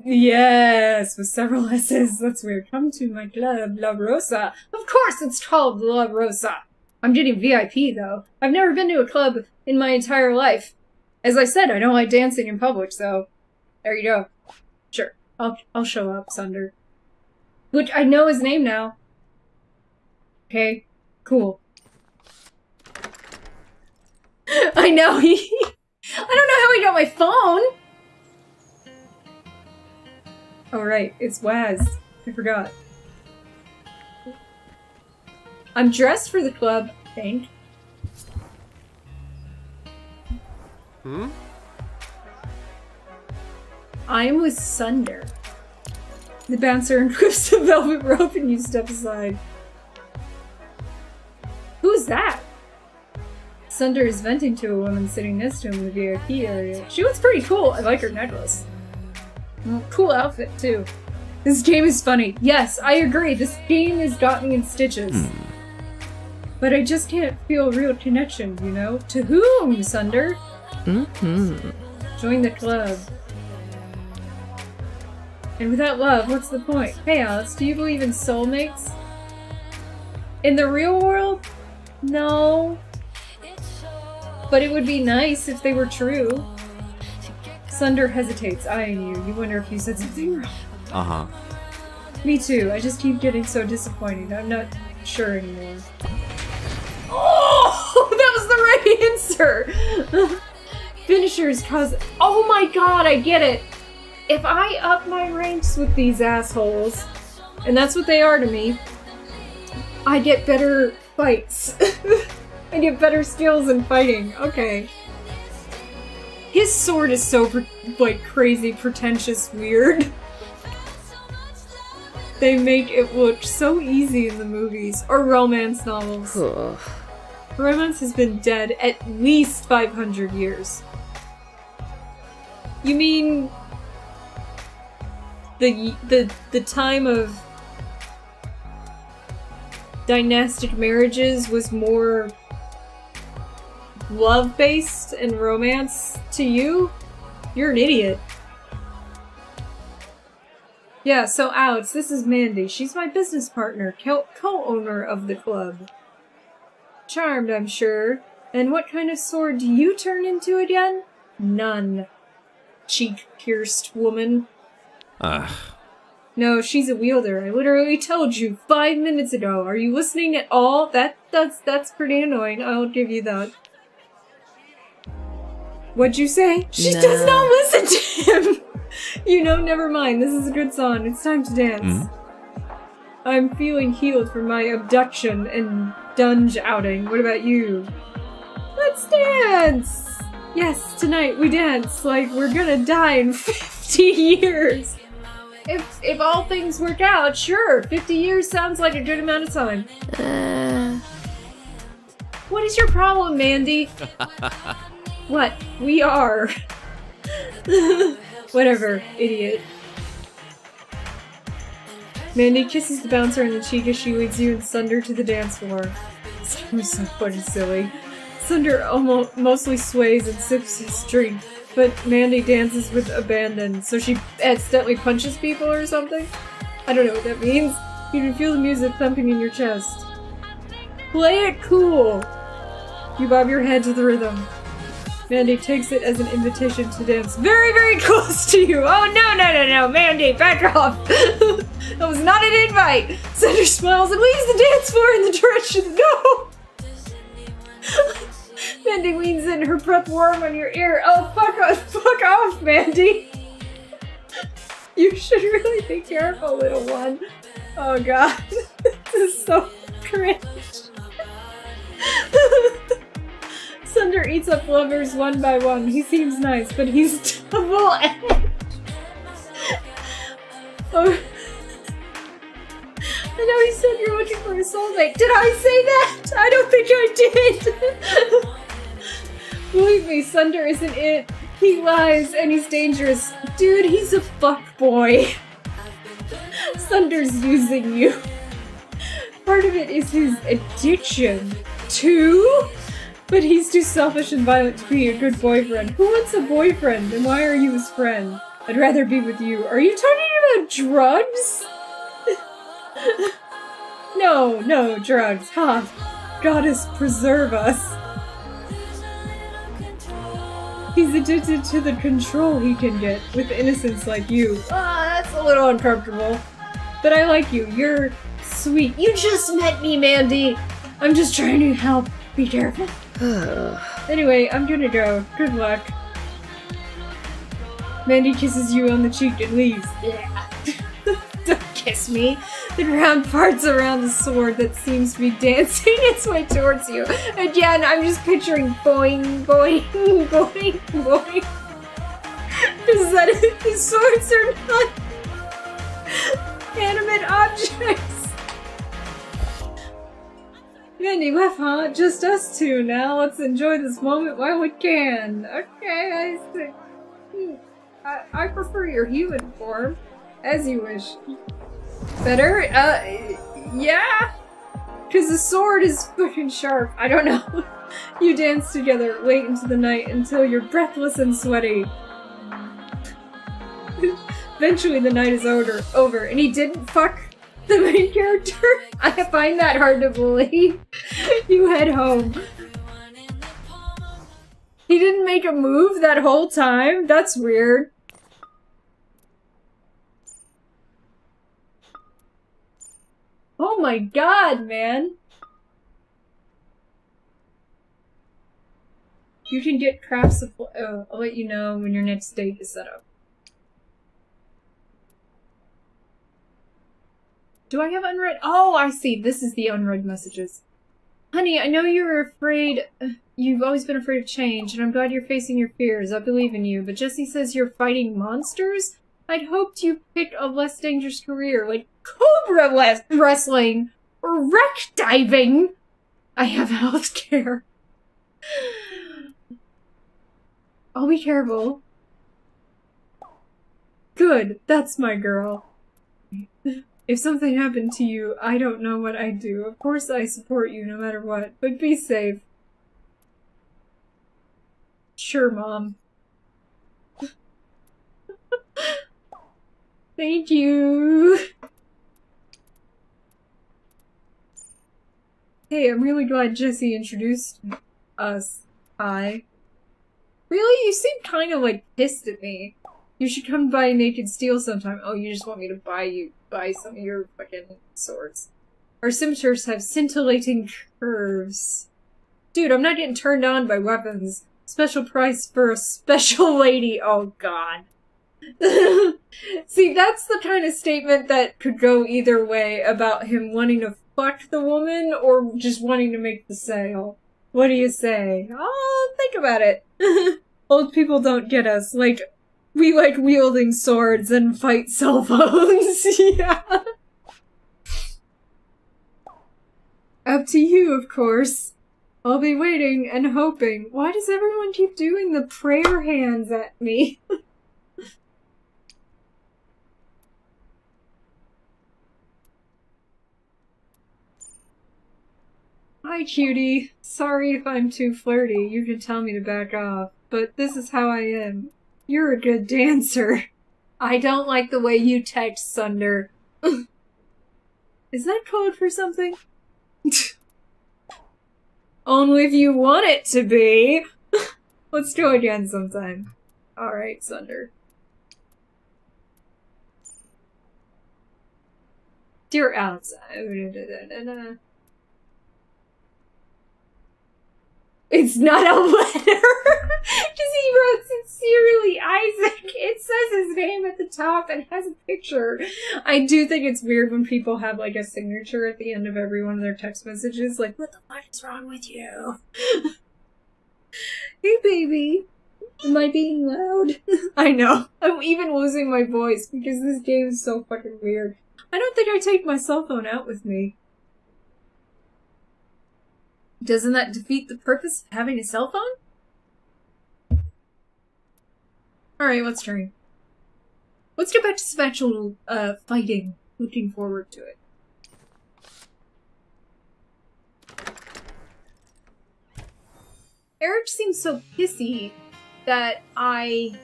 [SPEAKER 1] Yes, with several S's. That's weird. Come to my club, La Rosa. Of course it's called La Rosa. I'm getting VIP, though. I've never been to a club in my entire life. As I said, I don't like dancing in public, so there you go. Sure, I'll show up, Sunder. Which I know his name now. Okay, cool. I know, I don't know how he got my phone! Oh right, it's Waz. I forgot. I'm dressed for the club, I think. I am with Sunder. The bouncer unclips the velvet rope and you step aside. Who's that? Sunder is venting to a woman sitting next to him in the VIP area. She looks pretty cool. I like her necklace. Well, cool outfit, too. This game is funny. Yes, I agree. This game has got me in stitches. But I just can't feel real connection, you know? To whom, Sunder? Join the club. And without love, what's the point? Hey, Alex, do you believe in soulmates? In the real world? No. But it would be nice if they were true. Sunder hesitates, eyeing you. You wonder if you said something wrong.
[SPEAKER 4] Uh-huh.
[SPEAKER 1] Me too. I just keep getting so disappointed. I'm not sure anymore. Oh! That was the right answer! Finishers cause... Oh my god, I get it! If I up my ranks with these assholes, and that's what they are to me, I get better fights. I get better skills in fighting. Okay. His sword is so, like, crazy, pretentious, weird. They make it look so easy in the movies. Or romance novels.
[SPEAKER 5] Ugh.
[SPEAKER 1] Romance has been dead at least 500 years. You mean... The time of dynastic marriages was more love-based and romance to you? You're an idiot. Yeah, so Alex, this is Mandy. She's my business partner, co-owner of the club. Charmed, I'm sure. And what kind of sword do you turn into again? None. Cheek-pierced woman.
[SPEAKER 4] Ugh.
[SPEAKER 1] No, she's a wielder. I literally told you 5 minutes ago. Are you listening at all? That's pretty annoying. I'll give you that. What'd you say? She does not listen to him! You know, never mind. This is a good song. It's time to dance. I'm feeling healed from my abduction and dunge outing. What about you? Let's dance! Yes, tonight we dance like we're gonna die in 50 years. If all things work out, sure. 50 years sounds like a good amount of time. What is your problem, Mandy? What? We are. Whatever, idiot. Mandy kisses the bouncer on the cheek as she leads you and Sunder to the dance floor. Sunder's so fucking silly. Sunder mostly sways and sips his drink, but Mandy dances with abandon, so she accidentally punches people or something? I don't know what that means. You can feel the music thumping in your chest. Play it cool! You bob your head to the rhythm. Mandy takes it as an invitation to dance very, very close to you. Oh, no, Mandy, back off. That was not an invite. Cinder smiles and leaves the dance floor in the direction. No! Mandy leans in, her breath warm on your ear. Oh, fuck off, Mandy. You should really be careful, little one. Oh, God. This is so cringe. Sunder eats up lovers one by one. He seems nice, but he's double-edged. Oh. I know he said you're looking for a soulmate. Did I say that? I don't think I did. Believe me, Sunder isn't it. He lies and he's dangerous. Dude, he's a fuckboy. Sunder's using you. Part of it is his addiction. Too? But he's too selfish and violent to be a good boyfriend. Who wants a boyfriend? And why are you his friend? I'd rather be with you. Are you talking about drugs? No, drugs. Ha! Goddess preserve us. He's addicted to the control he can get with innocents like you. Ah, that's a little uncomfortable. But I like you. You're sweet. You just met me, Mandy. I'm just trying to help. Be careful. Anyway, I'm gonna go. Good luck. Mandy kisses you on the cheek and leaves. Yeah. Don't kiss me. The ground parts around the sword that seems to be dancing its way towards you. Again, I'm just picturing boing, boing, boing, boing. Is that it? These swords are not animate objects. Mandy left, huh? Just us two now. Let's enjoy this moment while we can. Okay, I see. I prefer your human form. As you wish. Better? Yeah? Because the sword is fucking sharp. I don't know. You dance together, wait into the night until you're breathless and sweaty. Eventually the night is over, and he didn't fuck the main character? I find that hard to believe. You head home. He didn't make a move that whole time? That's weird. Oh my god, man! You can get craft supply. Oh, I'll let you know when your next date is set up. Do I have unread? Oh, I see. This is the unread messages. Honey, I know you're afraid. You've always been afraid of change, and I'm glad you're facing your fears. I believe in you. But Jesse says you're fighting monsters? I'd hoped you picked a less dangerous career, like cobra wrestling or wreck diving. I have health care. I'll be careful. Good, that's my girl. If something happened to you, I don't know what I'd do. Of course I support you no matter what, but be safe. Sure, Mom. Thank you. Hey, I'm really glad Jesse introduced us. Hi. Really? You seem kind of like pissed at me. You should come by Naked Steel sometime. Oh, you just want me to buy some of your fucking swords. Our scimitars have scintillating curves. Dude, I'm not getting turned on by weapons. Special price for a special lady. Oh, God. See, that's the kind of statement that could go either way about him wanting to fuck the woman or just wanting to make the sale. What do you say? Oh, think about it. Old people don't get us. Like, we like wielding swords and fight cell phones. Yeah. Up to you, of course. I'll be waiting and hoping. Why does everyone keep doing the prayer hands at me? Hi, cutie. Sorry if I'm too flirty. You can tell me to back off. But this is how I am. You're a good dancer. I don't like the way you text, Sunder. Is that code for something? only if you want it to be. Let's go again sometime. Alright, Sunder. Dear Alex, it's not a letter! Because he wrote sincerely Isaac. It says his name at the top and has a picture. I do think it's weird when people have like a signature at the end of every one of their text messages. Like, what the fuck is wrong with you? Hey baby. Am I being loud? I know. I'm even losing my voice because this game is so fucking weird. I don't think I take my cell phone out with me. Doesn't that defeat the purpose of having a cell phone? Alright, let's try. Let's get back to some actual, fighting. Looking forward to it. Eric seems so pissy that I...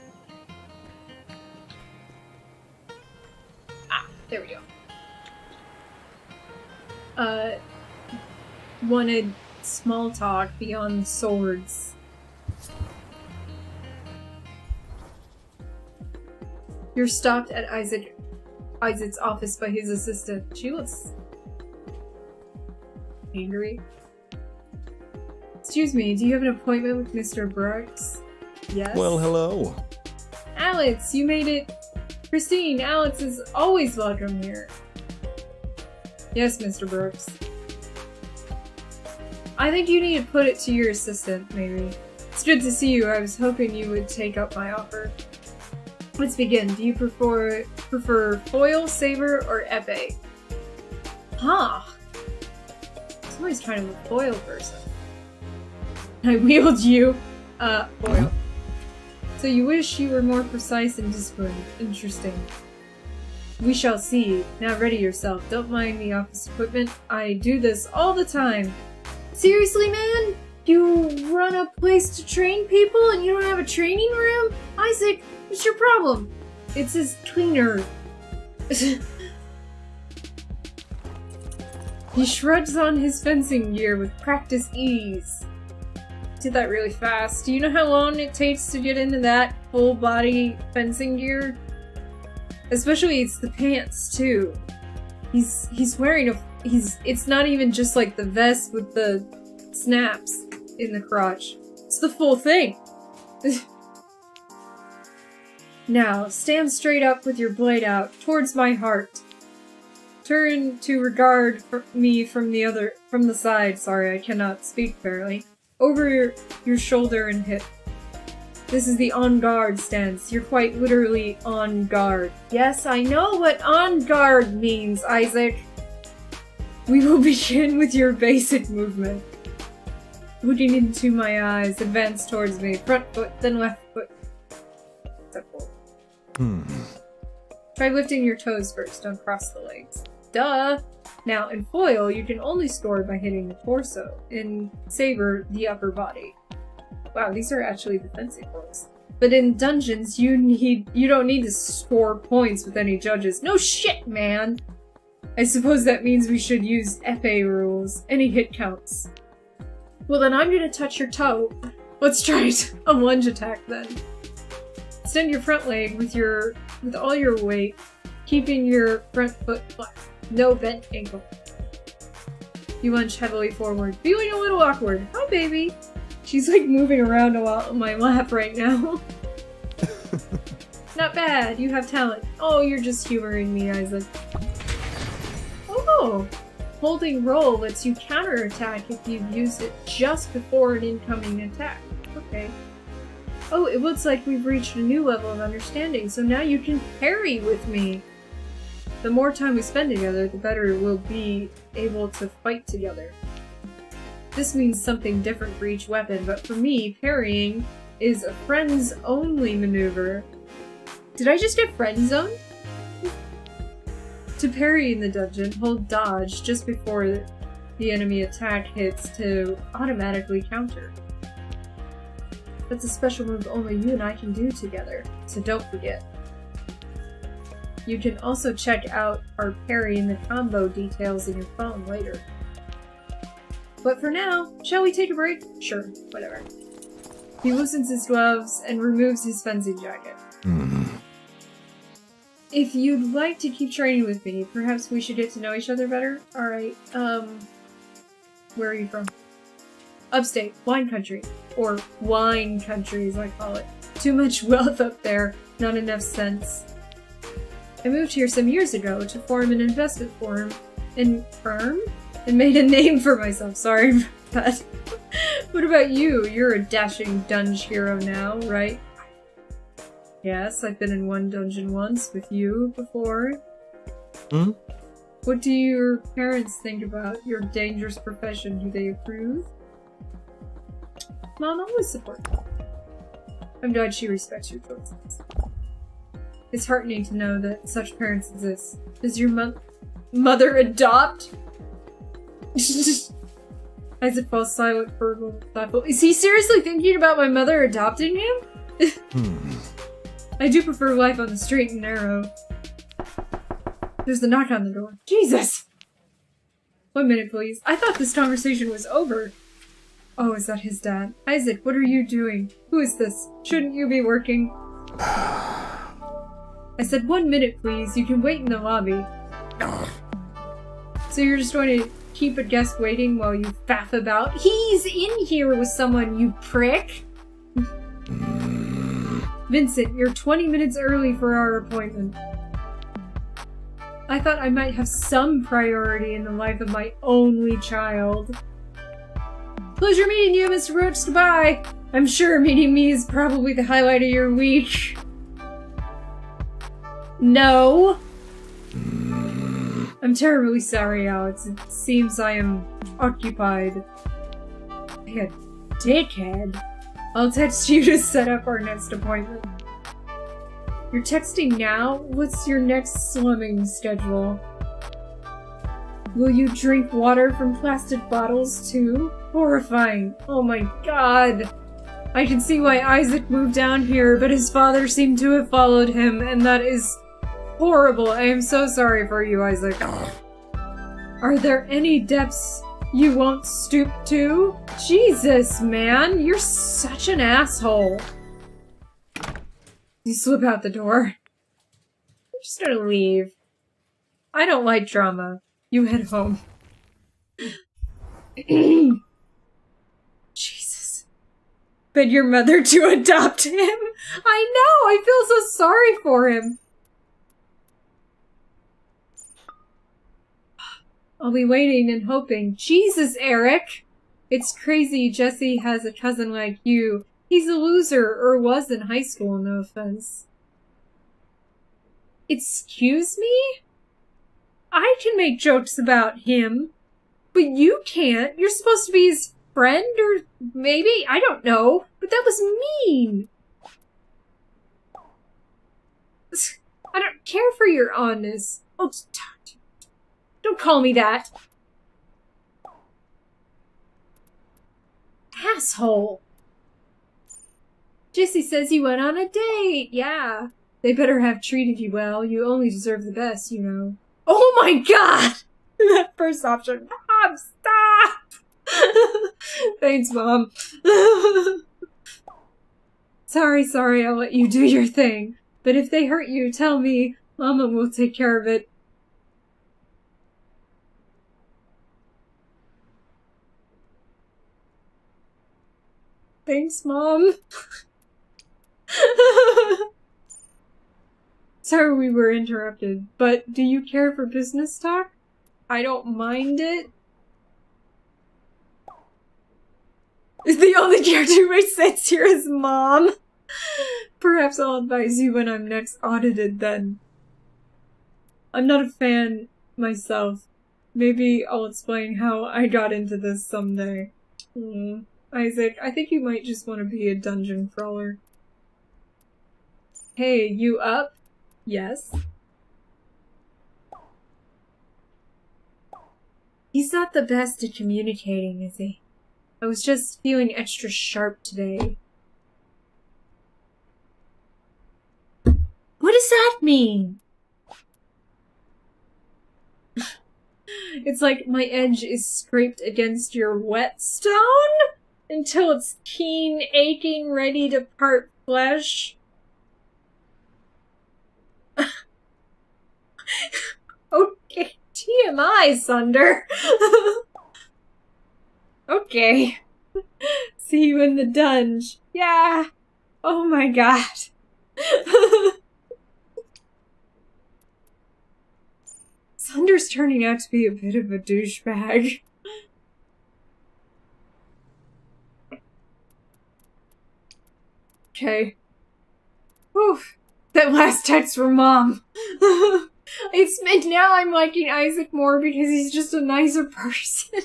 [SPEAKER 1] there we go. Wanted small talk beyond swords. You're stopped at Isaac's office by his assistant. She looks angry. Excuse me, do you have an appointment with Mr. Brooks? Yes.
[SPEAKER 3] Well, hello.
[SPEAKER 1] Alex, you made it. Christine, Alex is always welcome here. Yes, Mr. Brooks. I think you need to put it to your assistant, maybe. It's good to see you. I was hoping you would take up my offer. Let's begin. Do you prefer foil, saber, or epee? Huh. Somebody's trying to be a foil person. I wield you. Foil. So you wish you were more precise and disciplined. Interesting. We shall see. Now ready yourself. Don't mind the office equipment. I do this all the time. Seriously, man? You run a place to train people and you don't have a training room? Isaac, what's your problem? It's his cleaner. He shrugs on his fencing gear with practice ease. Did that really fast. Do you know how long it takes to get into that full body fencing gear? Especially it's the pants too. He's wearing it's not even just like the vest with the snaps in the crotch. It's the full thing. Now, stand straight up with your blade out towards my heart. Turn to regard me from the side. Sorry, I cannot speak fairly. Over your shoulder and hip. This is the on guard stance. You're quite literally on guard. Yes, I know what on guard means, Isaac. We will begin with your basic movement. Looking into my eyes, advance towards me. Front foot, then left foot. Step forward. Try lifting your toes first, don't cross the legs. Duh! Now, in foil, you can only score by hitting the torso. In saber, the upper body. Wow, these are actually defensive rolls. But in dungeons, you don't need to score points with any judges. No shit, man! I suppose that means we should use epee rules. Any hit counts. Well then I'm gonna touch your toe. Let's try it. A lunge attack then. Extend your front leg with all your weight, keeping your front foot flat. No bent ankle. You lunge heavily forward, feeling a little awkward. Hi, baby. She's like moving around a lot on my lap right now. Not bad. You have talent. Oh, you're just humoring me, Isaac. Oh, holding roll lets you counterattack if you've used it just before an incoming attack. Okay. Oh, it looks like we've reached a new level of understanding, so now you can parry with me. The more time we spend together, the better we'll be able to fight together. This means something different for each weapon, but for me, parrying is a friends-only maneuver. Did I just get friend-zoned? To parry in the dungeon, hold dodge just before the enemy attack hits to automatically counter. That's a special move only you and I can do together, so don't forget. You can also check out our parry and the combo details in your phone later. But for now, shall we take a break? Sure, whatever. He loosens his gloves and removes his fencing jacket. If you'd like to keep training with me, perhaps we should get to know each other better? Alright, where are you from? Upstate, wine country. Or wine country, as I call it. Too much wealth up there, not enough sense. I moved here some years ago to form an investment firm, and made a name for myself. Sorry about that. What about you? You're a dashing dunge hero now, right? Yes, I've been in one dungeon once with you before. What do your parents think about your dangerous profession? Do they approve? Mom always supports me. I'm glad she respects your choices. It's heartening to know that such parents exist. Does your mother adopt? Isaac falls silent for a moment, thoughtful. Is he seriously thinking about my mother adopting him? I do prefer life on the straight and narrow. There's the knock on the door. Jesus! 1 minute, please. I thought this conversation was over. Oh, is that his dad? Isaac, what are you doing? Who is this? Shouldn't you be working? I said 1 minute, please. You can wait in the lobby. So you're just going to keep a guest waiting while you faff about? He's in here with someone, you prick! Vincent, you're 20 minutes early for our appointment. I thought I might have some priority in the life of my only child. Pleasure meeting you, Mr. Roach. Goodbye! I'm sure meeting me is probably the highlight of your week. No. I'm terribly sorry, Alex. It seems I am occupied. Hey, dickhead. I'll text you to set up our next appointment. You're texting now? What's your next swimming schedule? Will you drink water from plastic bottles too? Horrifying. Oh my god. I can see why Isaac moved down here, but his father seemed to have followed him, and that is horrible. I am so sorry for you, Isaac. Are there any depths you won't stoop to? Jesus, man, you're such an asshole. You slip out the door. I'm just gonna leave. I don't like drama. You head home. Jesus. Beg your mother to adopt him? I know! I feel so sorry for him. I'll be waiting and hoping. Jesus, Eric! It's crazy Jesse has a cousin like you. He's a loser, or was in high school, no offense. Excuse me? I can make jokes about him, but you can't. You're supposed to be his friend, or maybe? I don't know. But that was mean. I don't care for your honest. Oh, don't call me that. Asshole. Jesse says you went on a date. Yeah. They better have treated you well. You only deserve the best, you know. Oh my god! That first option. Mom, stop! Thanks, Mom. Sorry, I'll let you do your thing. But if they hurt you, tell me. Mama will take care of it. Thanks, Mom. Sorry we were interrupted, but do you care for business talk? I don't mind it. The only character who makes sense here is Mom. Perhaps I'll advise you when I'm next audited then. I'm not a fan myself. Maybe I'll explain how I got into this someday. Isaac, I think you might just want to be a dungeon crawler. Hey, you up? Yes. He's not the best at communicating, is he? I was just feeling extra sharp today. What does that mean? It's like my edge is scraped against your whetstone until it's keen, aching, ready to part flesh. Okay, TMI, Sunder. Okay. See you in the dungeon. Yeah. Oh my god. Sunder's turning out to be a bit of a douchebag. Okay. Oof. That last text from Mom. And now I'm liking Isaac more because he's just a nicer person.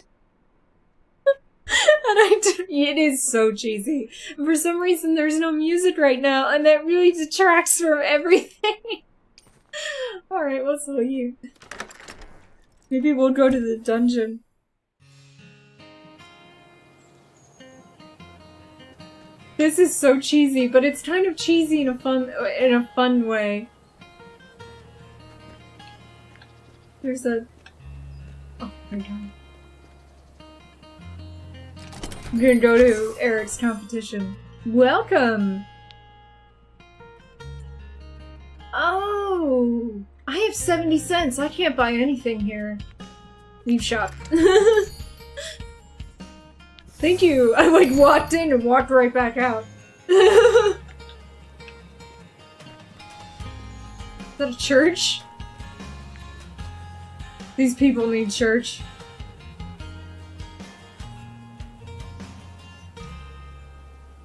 [SPEAKER 1] And it is so cheesy. For some reason, there's no music right now, and that really detracts from everything. Alright, let's leave. Maybe we'll go to the dungeon. This is so cheesy, but it's kind of cheesy in a fun way. There's a... Oh my god. I'm gonna go to Eric's competition. Welcome! Oh! I have 70 cents. I can't buy anything here. Leave shop. Thank you! I like walked in and walked right back out. Is that a church? These people need church.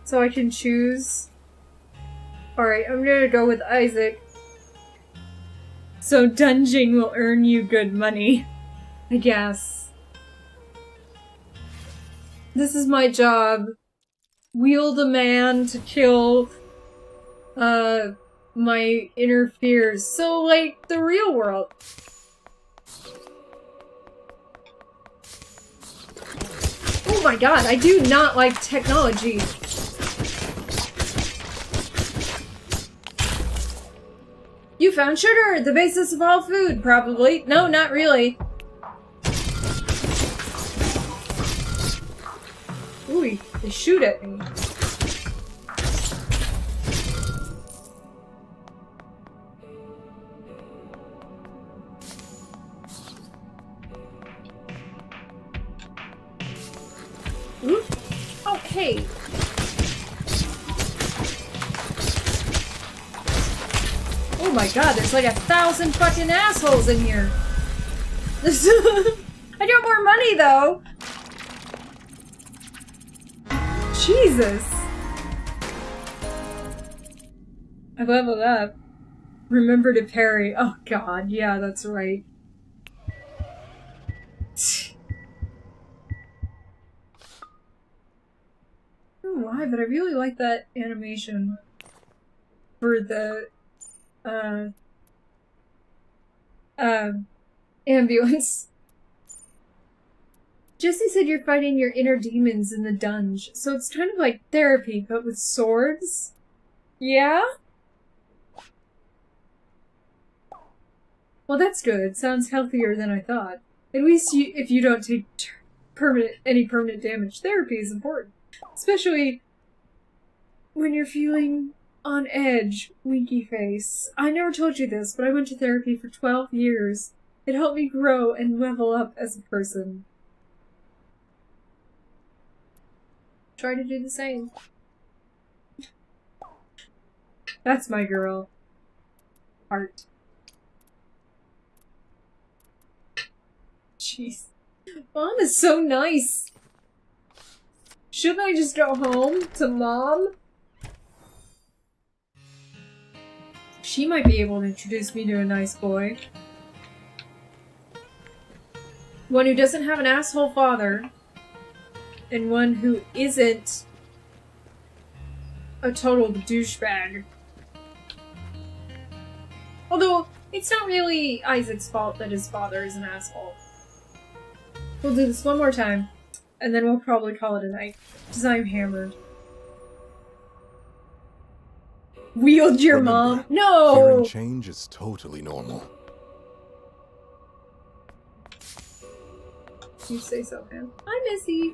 [SPEAKER 1] So I can choose. Alright, I'm gonna go with Isaac. So dungeon will earn you good money. I guess. This is my job. Wield a man to kill my inner fears. So like the real world. Oh my god, I do not like technology. You found sugar, the basis of all food, probably. No, not really. Ooh, they shoot at me. Ooh. Oh, hey. Oh my god, there's like 1,000 fucking assholes in here. I got more money though. Jesus. I leveled up. Remember to parry. Oh god, yeah, that's right. I don't know why, but I really like that animation for the ambulance. Jesse said you're fighting your inner demons in the dungeon, so it's kind of like therapy, but with swords? Yeah? Well, that's good. Sounds healthier than I thought. At least if you don't take any permanent damage, therapy is important. Especially when you're feeling on edge, winky face. I never told you this, but I went to therapy for 12 years. It helped me grow and level up as a person. Try to do the same. That's my girl. Heart. Jeez. Mom is so nice. Shouldn't I just go home to Mom? She might be able to introduce me to a nice boy. One who doesn't have an asshole father. And one who isn't a total douchebag. Although, it's not really Isaac's fault that his father is an asshole. We'll do this one more time, and then we'll probably call it a night, because I'm hammered. Wield your mom? No!
[SPEAKER 3] Hearing change is totally normal.
[SPEAKER 1] You say so, man. Hi, Missy.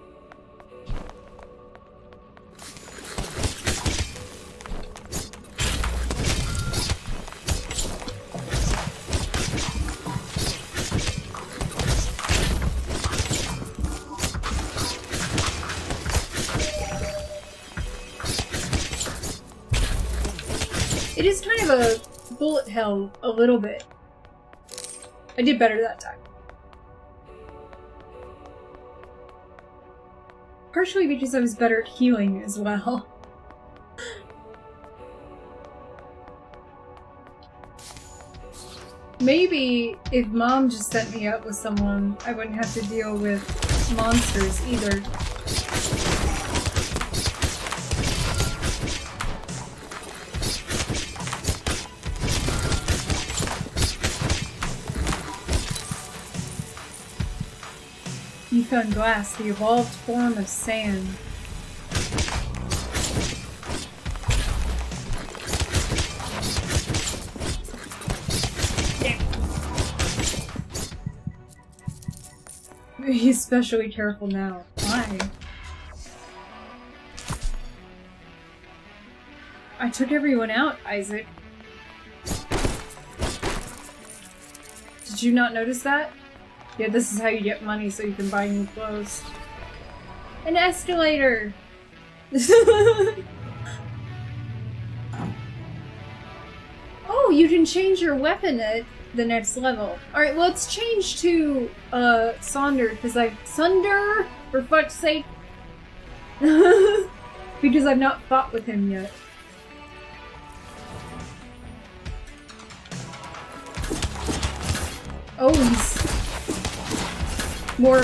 [SPEAKER 1] It is kind of a bullet hell, a little bit. I did better that time. Partially because I was better at healing as well. Maybe if Mom just set me up with someone, I wouldn't have to deal with monsters either. You found glass, the evolved form of sand. Be especially careful now. Why? I took everyone out, Isaac. Did you not notice that? Yeah, this is how you get money so you can buy new clothes. An escalator! Oh, you can change your weapon at the next level. Alright, let's change to, Sonder, because Sunder, for fuck's sake. Because I've not fought with him yet. Oh, he's more...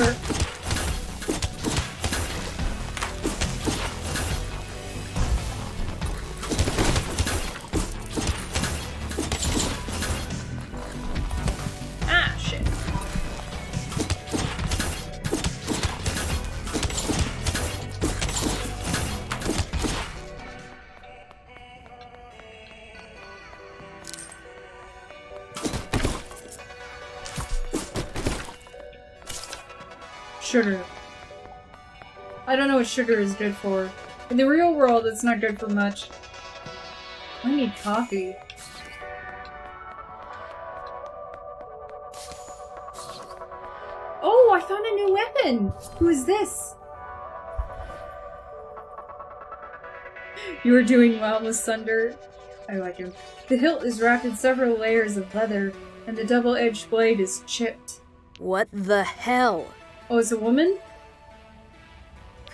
[SPEAKER 1] Ah, shit. Sugar. I don't know what sugar is good for. In the real world, it's not good for much. I need coffee. Oh, I found a new weapon! Who is this? You are doing well, Miss Sunder. I like him. The hilt is wrapped in several layers of leather, and the double-edged blade is chipped.
[SPEAKER 5] What the hell?
[SPEAKER 1] Oh, it's a woman?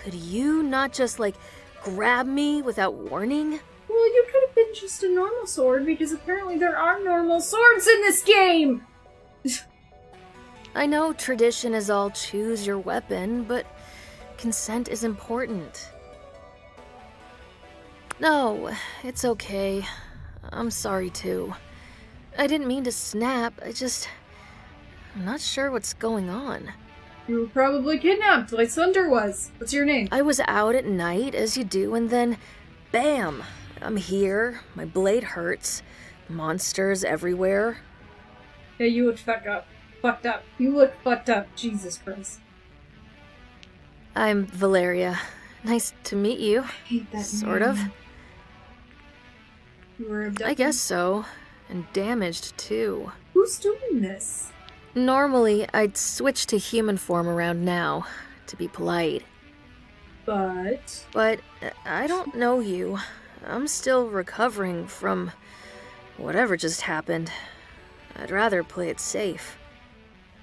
[SPEAKER 5] Could you not just, like, grab me without warning?
[SPEAKER 1] Well, you could have been just a normal sword, because apparently there are normal swords in this game!
[SPEAKER 5] I know tradition is all choose your weapon, but consent is important. No, it's okay. I'm sorry too. I didn't mean to snap, I'm not sure what's going on.
[SPEAKER 1] You were probably kidnapped, like Sunder was. What's your name?
[SPEAKER 5] I was out at night, as you do, and then, bam! I'm here, my blade hurts, monsters everywhere.
[SPEAKER 1] Yeah, you look fucked up. Fucked up. You look fucked up. Jesus Christ.
[SPEAKER 5] I'm Valeria. Nice to meet you.
[SPEAKER 1] I hate that
[SPEAKER 5] Sort
[SPEAKER 1] name.
[SPEAKER 5] of.
[SPEAKER 1] You were abducted?
[SPEAKER 5] I guess so. And damaged, too.
[SPEAKER 1] Who's doing this?
[SPEAKER 5] Normally, I'd switch to human form around now, to be polite.
[SPEAKER 1] But
[SPEAKER 5] I don't know you. I'm still recovering from whatever just happened. I'd rather play it safe.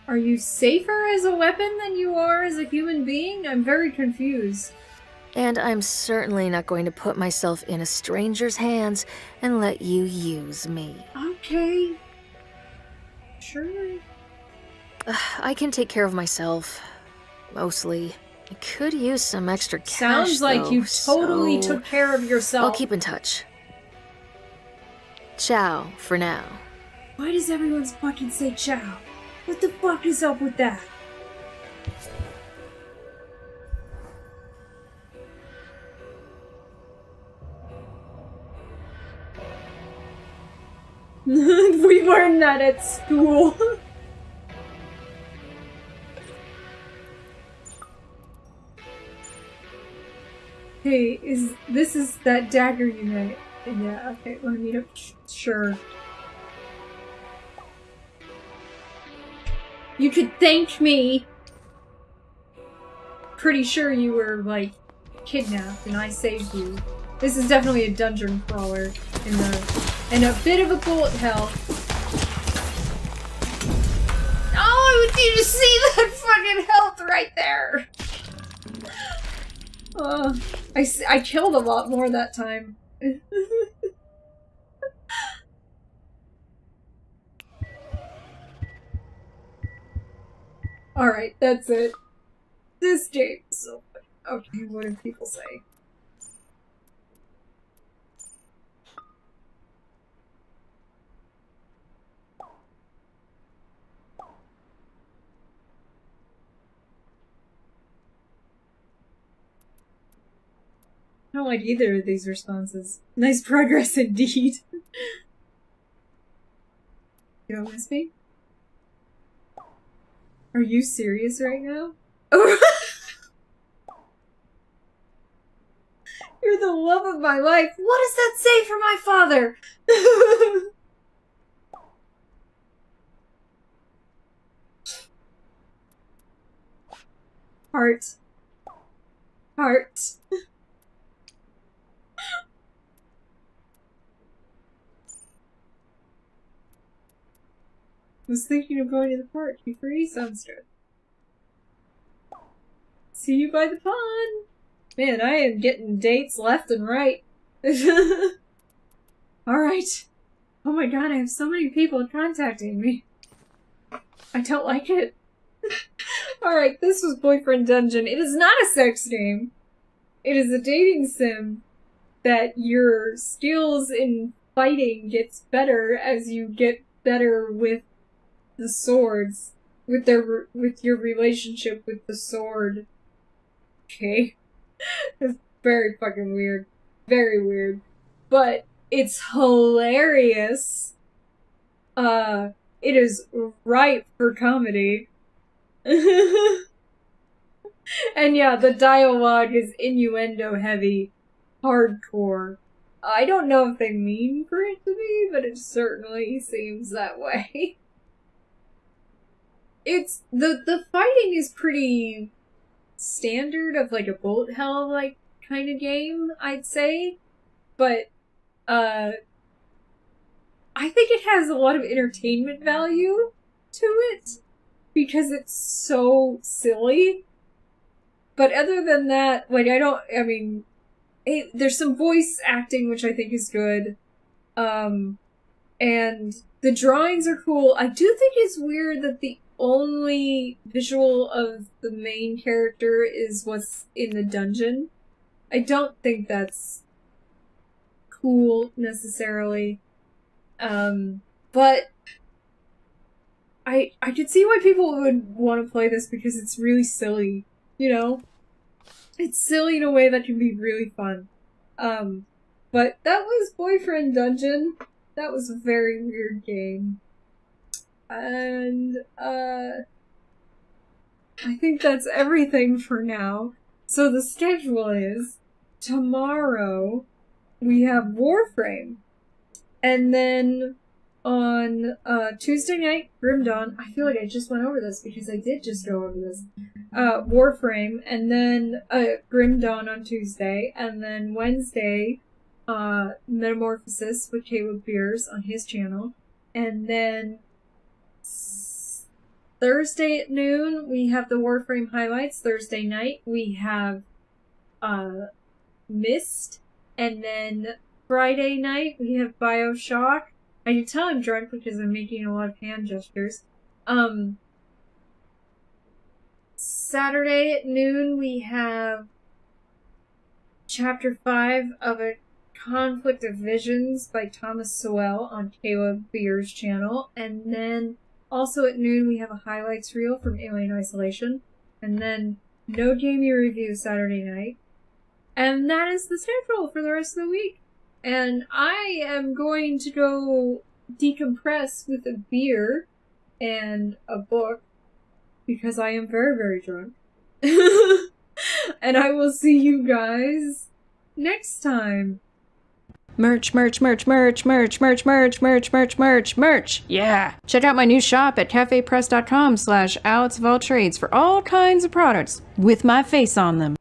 [SPEAKER 1] are you safer as a weapon than you are as a human being? I'm very confused.
[SPEAKER 5] And I'm certainly not going to put myself in a stranger's hands and let you use me.
[SPEAKER 1] Okay. Sure.
[SPEAKER 5] I can take care of myself. Mostly. I could use some extra cash,
[SPEAKER 1] Sounds like
[SPEAKER 5] though,
[SPEAKER 1] you totally
[SPEAKER 5] so
[SPEAKER 1] took care of yourself.
[SPEAKER 5] I'll keep in touch. Ciao, for now.
[SPEAKER 1] Why does everyone fucking say ciao? What the fuck is up with that? We learned that at school. Hey, this is that dagger you made? Yeah, okay, let me meet up. Sure. You could thank me! Pretty sure you were, like, kidnapped and I saved you. This is definitely a dungeon crawler in a bit of a bullet hell. Oh, did you see that fucking health right there? I killed a lot more that time. Alright, that's it. This game is so funny. Okay, what do people say? I don't like either of these responses. Nice progress indeed. You don't miss me? Are you serious right now? You're the love of my life. What does that say for my father? Heart. Heart. Was thinking of going to the park. You free, Sunster? See you by the pond. Man, I am getting dates left and right. Alright. Oh my god, I have so many people contacting me. I don't like it. Alright, this was Boyfriend Dungeon. It is not a sex game. It is a dating sim that your skills in fighting gets better as you get better with the swords. With your relationship with the sword. Okay. It's very fucking weird. Very weird. But it's hilarious. It is ripe for comedy. And yeah, the dialogue is innuendo heavy. Hardcore. I don't know if they mean for it to be, but it certainly seems that way. It's the fighting is pretty standard of like a bullet hell like kind of game, I'd say. But I think it has a lot of entertainment value to it because it's so silly. But other than that, like there's some voice acting which I think is good. And the drawings are cool. I do think it's weird that the only visual of the main character is what's in the dungeon. I don't think that's cool necessarily. But I could see why people would want to play this because it's really silly, you know? It's silly in a way that can be really fun. But that was Boyfriend Dungeon. That was a very weird game. And, I think that's everything for now. So the schedule is, tomorrow, we have Warframe. And then, on, Tuesday night, Grim Dawn. I feel like I just went over this, because I did just go over this. Warframe, and then, Grim Dawn on Tuesday. And then Wednesday, Metamorphosis with Caleb Beers on his channel. And then Thursday at noon, we have the Warframe highlights. Thursday night, we have Myst. And then Friday night, we have Bioshock. I can tell I'm drunk because I'm making a lot of hand gestures. Saturday at noon, we have Chapter 5 of A Conflict of Visions by Thomas Sowell on Caleb Beer's channel. And then also at noon, we have a highlights reel from Alien Isolation. And then no Gamey review Saturday night. And that is the schedule for the rest of the week. And I am going to go decompress with a beer and a book because I am very, very drunk. And I will see you guys next time.
[SPEAKER 7] Merch, merch, merch, merch, merch, merch, merch, merch, merch, merch, merch. Yeah. Check out my new shop at cafepress.com/Alex of all trades for all kinds of products with my face on them.